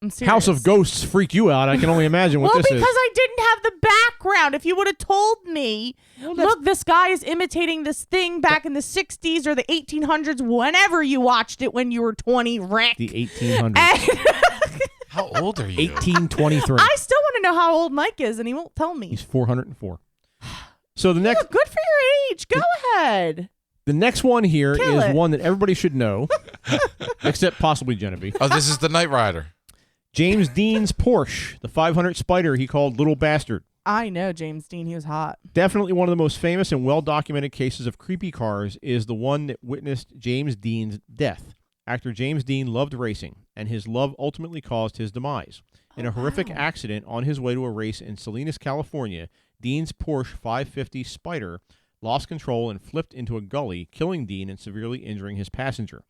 I'm serious. House of Ghosts freak you out, I can only imagine what well, this because is. I didn't have the background. If you would have told me, look, this guy is imitating this thing back in the 60s or the 1800s, whenever you watched it when you were 20, Rick. The 1800s. How old are you? 1823. I still want to know how old Mike is, and he won't tell me. He's 404. So the You next look good for your age. Go ahead. the next one here Kill is it. one that everybody should know, except possibly Jennabee. Oh, this is the Knight Rider. James Dean's Porsche, the 500 Spider he called Little Bastard. I know James Dean. He was hot. Definitely one of the most famous and well-documented cases of creepy cars is the one that witnessed James Dean's death. Actor James Dean loved racing, and his love ultimately caused his demise. In a horrific accident on his way to a race in Salinas, California, Dean's Porsche 550 Spider lost control and flipped into a gully, killing Dean and severely injuring his passenger.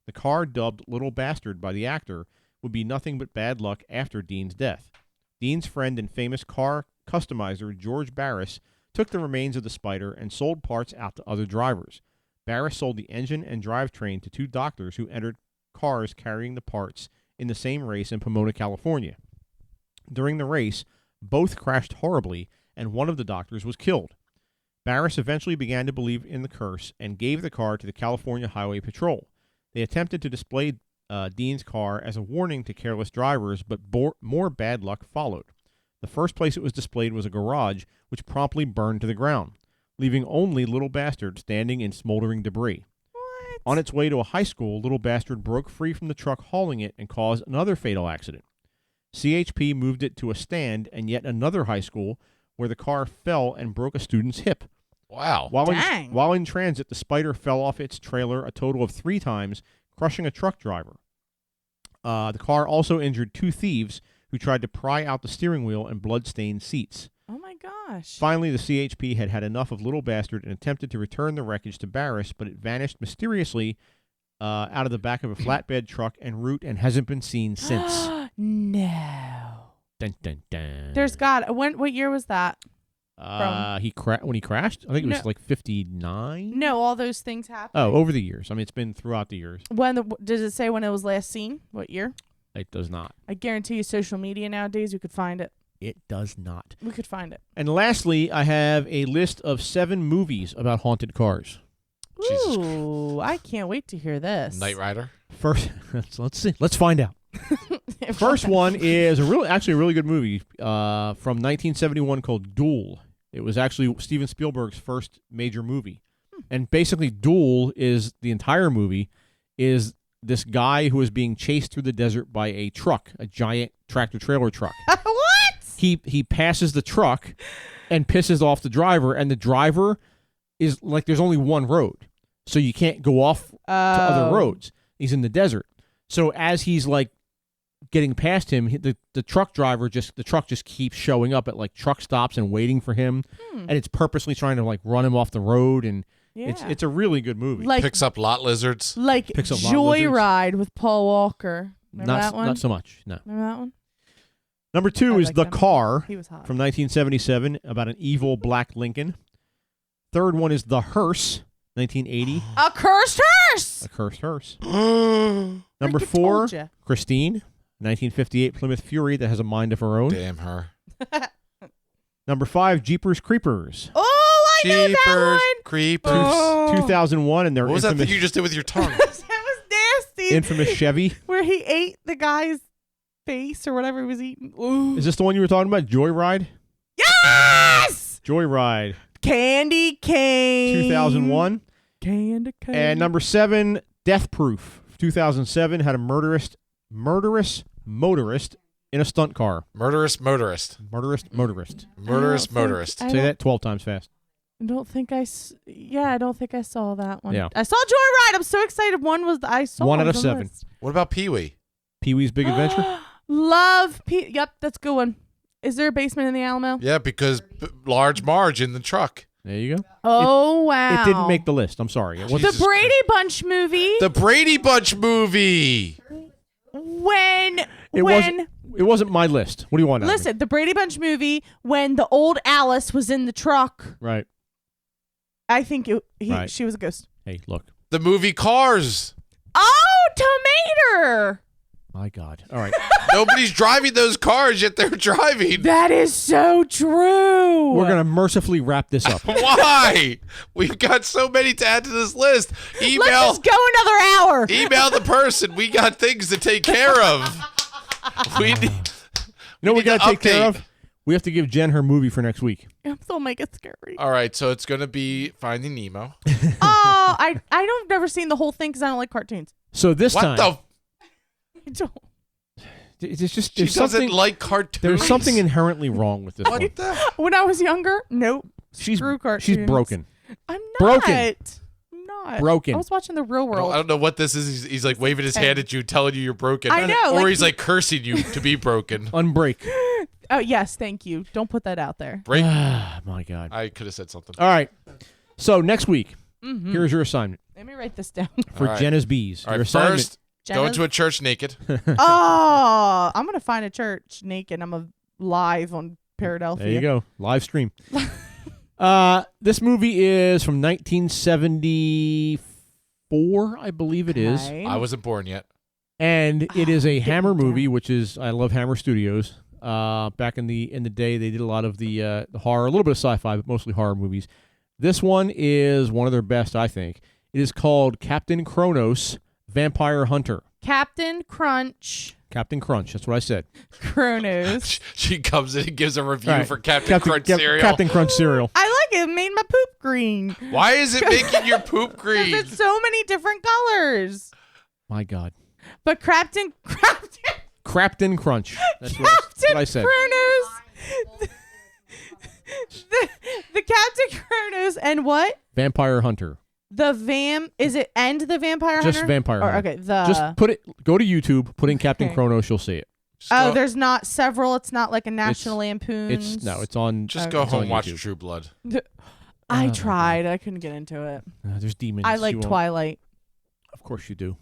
The car, dubbed Little Bastard by the actor, would be nothing but bad luck after Dean's death. Dean's friend and famous car customizer George Barris took the remains of the Spider and sold parts out to other drivers. Barris sold the engine and drivetrain to 2 doctors who entered cars carrying the parts in the same race in Pomona, California. During the race, both crashed horribly, and one of the doctors was killed. Barris eventually began to believe in the curse and gave the car to the California Highway Patrol. They attempted to display Dean's car as a warning to careless drivers, but more bad luck followed. The first place it was displayed was a garage, which promptly burned to the ground. leaving only Little Bastard standing in smoldering debris. What? On its way to a high school, Little Bastard broke free from the truck hauling it and caused another fatal accident. CHP moved it to a stand in yet another high school where the car fell and broke a student's hip. Wow. Dang. While in transit, the Spider fell off its trailer a total of 3 times, crushing a truck driver. The car also injured 2 thieves who tried to pry out the steering wheel and blood-stained seats. Oh my gosh. Finally, the CHP had had enough of Little Bastard and attempted to return the wreckage to Barris, but it vanished mysteriously out of the back of a flatbed truck en route and hasn't been seen since. No. Dun, dun, dun. There's what year was that? When he crashed? I think it was No. like 59. No, all those things happened. Oh, over the years. I mean, it's been throughout the years. Does it say when it was last seen? What year? It does not. I guarantee you social media nowadays, we could find it. It does not. We could find it. And lastly, I have a list of 7 movies about haunted cars. Jesus Ooh, I can't wait to hear this. Knight Rider. First, let's see. Let's find out. First one is actually a really good movie from 1971 called Duel. It was actually Steven Spielberg's first major movie. And basically Duel is the entire movie is this guy who is being chased through the desert by a truck, a giant tractor-trailer truck. What? He passes the truck and pisses off the driver, and the driver is like there's only one road. So you can't go off to other roads. He's in the desert. So as he's like getting past him, the truck just keeps showing up at like truck stops and waiting for him, and it's purposely trying to like run him off the road, and it's a really good movie. Like Picks up lot lizards. like Picks up lot lizards. Joyride with Paul Walker. Remember that one? Not so much. No. Remember that one? Number 2 I is like The that Car He was hot. from 1977 about an evil black Lincoln. Third one is The Hearse, 1980. A cursed hearse. A cursed hearse. Freaking Number 4, told ya. Christine, 1958 Plymouth Fury that has a mind of her own. Damn her. Number 5, Jeepers Creepers, Oh, I know that Jeepers one. Creepers. Oh. 2001, and their What was that infamous, thing you just did with your tongue? That was nasty. infamous Chevy. Where he ate the guy's face or whatever he was eating. Ooh. Is this the one you were talking about? Joyride? Yes! Joyride, Candy cane. 2001. Candy cane. And number 7, Death Proof, 2007, had a murderous motorist in a stunt car. Murderous motorist. Murderous motorist. Murderous motorist. Say that 12 times fast. I don't think I saw that one. Yeah. I saw Joyride. I'm so excited. I saw 1 out on of the 7. list. What about Pee-wee? Pee-wee's Big Adventure. Love Yep, that's a good one. Is there a basement in the Alamo? Yeah, because large Marge in the truck. There you go. Oh, wow. It didn't make the list. I'm sorry. It wasn't. The Jesus Brady Bunch movie. The Brady Bunch movie. It wasn't my list. What do you want? out of me? Listen, the Brady Bunch movie when the old Alice was in the truck. Right. I think Right. she was a ghost. Hey, look. The movie Cars. Oh, Tomater. My God. All right. Nobody's driving those cars, yet they're driving. That is so true. We're gonna mercifully wrap this up. Why? We've got so many to add to this list. Let's just go another hour. Email the person. We got things to take care of. We need, You know what we need to gotta take care update. of? We have to give Jen her movie for next week. I'm still make it scary. All right, so it's going to be Finding Nemo. Oh, I don't never seen the whole thing because I don't like cartoons. So this What time, the? I don't. it's just She there's doesn't something like cartoons. there's something inherently wrong with this one. What the? When I was younger, nope. Screw cartoons. She's broken. I'm not. Broken. I'm not. Broken. I was watching The Real I World. don't know what this is. He's like waving his hand at you, telling you you're broken. I know, Or like he's like cursing you to be broken. Unbreak. Oh, yes, thank you. Don't put that out there. Break. Ah, my God. I could have said something. All right. So next week, Mm-hmm. here's your assignment Let me write this down. for All right. Jenna's Bees. All Your right, assignment. first, go into a church naked. Oh, I'm going to find a church naked. I'm live on Paradelphia. There you go. Live stream. This movie is from 1974, I believe it is. Okay. I wasn't born yet. And it is a Get Hammer me down. movie, which is I love Hammer Studios. Back in the day, they did a lot of the horror, a little bit of sci-fi, but mostly horror movies. This one is one of their best, I think. It is called Captain Kronos, Vampire Hunter. Captain Crunch. Captain Crunch. That's what I said. Kronos. She comes in and gives a review All right. for Captain Crunch cereal. Captain Crunch cereal. I like it made my poop green. Why is it making your poop green? There's so many different colors. My God. But Crafton Crunch. That's what I said. Chronos. the Captain Chronos and what? Vampire Hunter. Is it and the Vampire Hunter? Just Vampire Hunter. Okay, just go to YouTube, put in Captain Chronos, you'll see it. There's not several. It's not like a National Lampoon's. It's on. Just go home, on watch YouTube. True Blood. I tried. I couldn't get into it. There's demons. I like Twilight. Of course you do.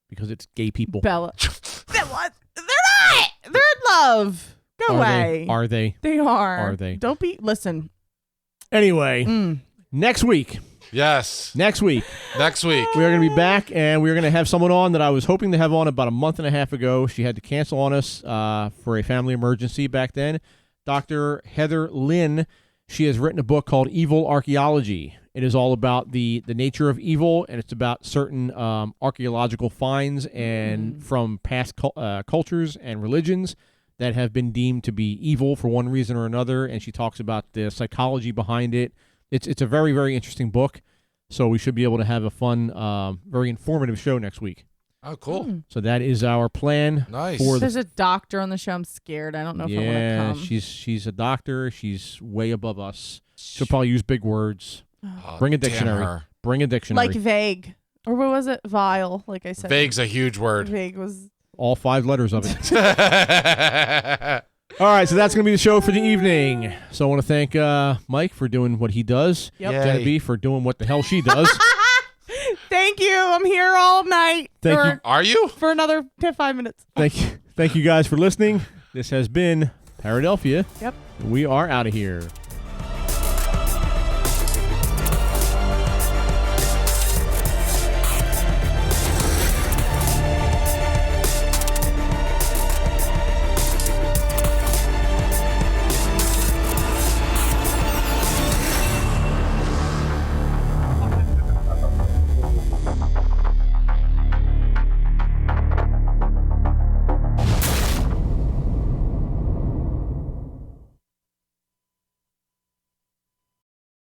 Because it's gay people. Bella. They're not. They're in love. Go away. Are they? They are. Are they? Don't be. Listen. Anyway, next week. Yes. Next week. We are going to be back, and we're going to have someone on that I was hoping to have on about a month and a half ago. She had to cancel on us for a family emergency back then. Dr. Heather Lynn. She has written a book called Evil Archaeology. It is all about the nature of evil, and it's about certain archaeological finds and from past cultures and religions that have been deemed to be evil for one reason or another, and she talks about the psychology behind it. It's a very, very interesting book, so we should be able to have a fun, very informative show next week. Oh, cool. So that is our plan. Nice. There's a doctor on the show. I'm scared. I don't know if I want to come. she's a doctor. She's way above us. She'll probably use big words. Bring a dictionary. Bring a dictionary. Like vague. Or what was it? Vile, like I said. Vague's a huge word. Vague was... All 5 letters of it. All right, so that's going to be the show for the evening. So I want to thank Mike for doing what he does. Yep. Jennabee for doing what the hell she does. Thank you. I'm here all night. Thank you. Are you? For another 5 minutes. Thank you guys for listening. This has been Paradelphia. Yep. We are out of here.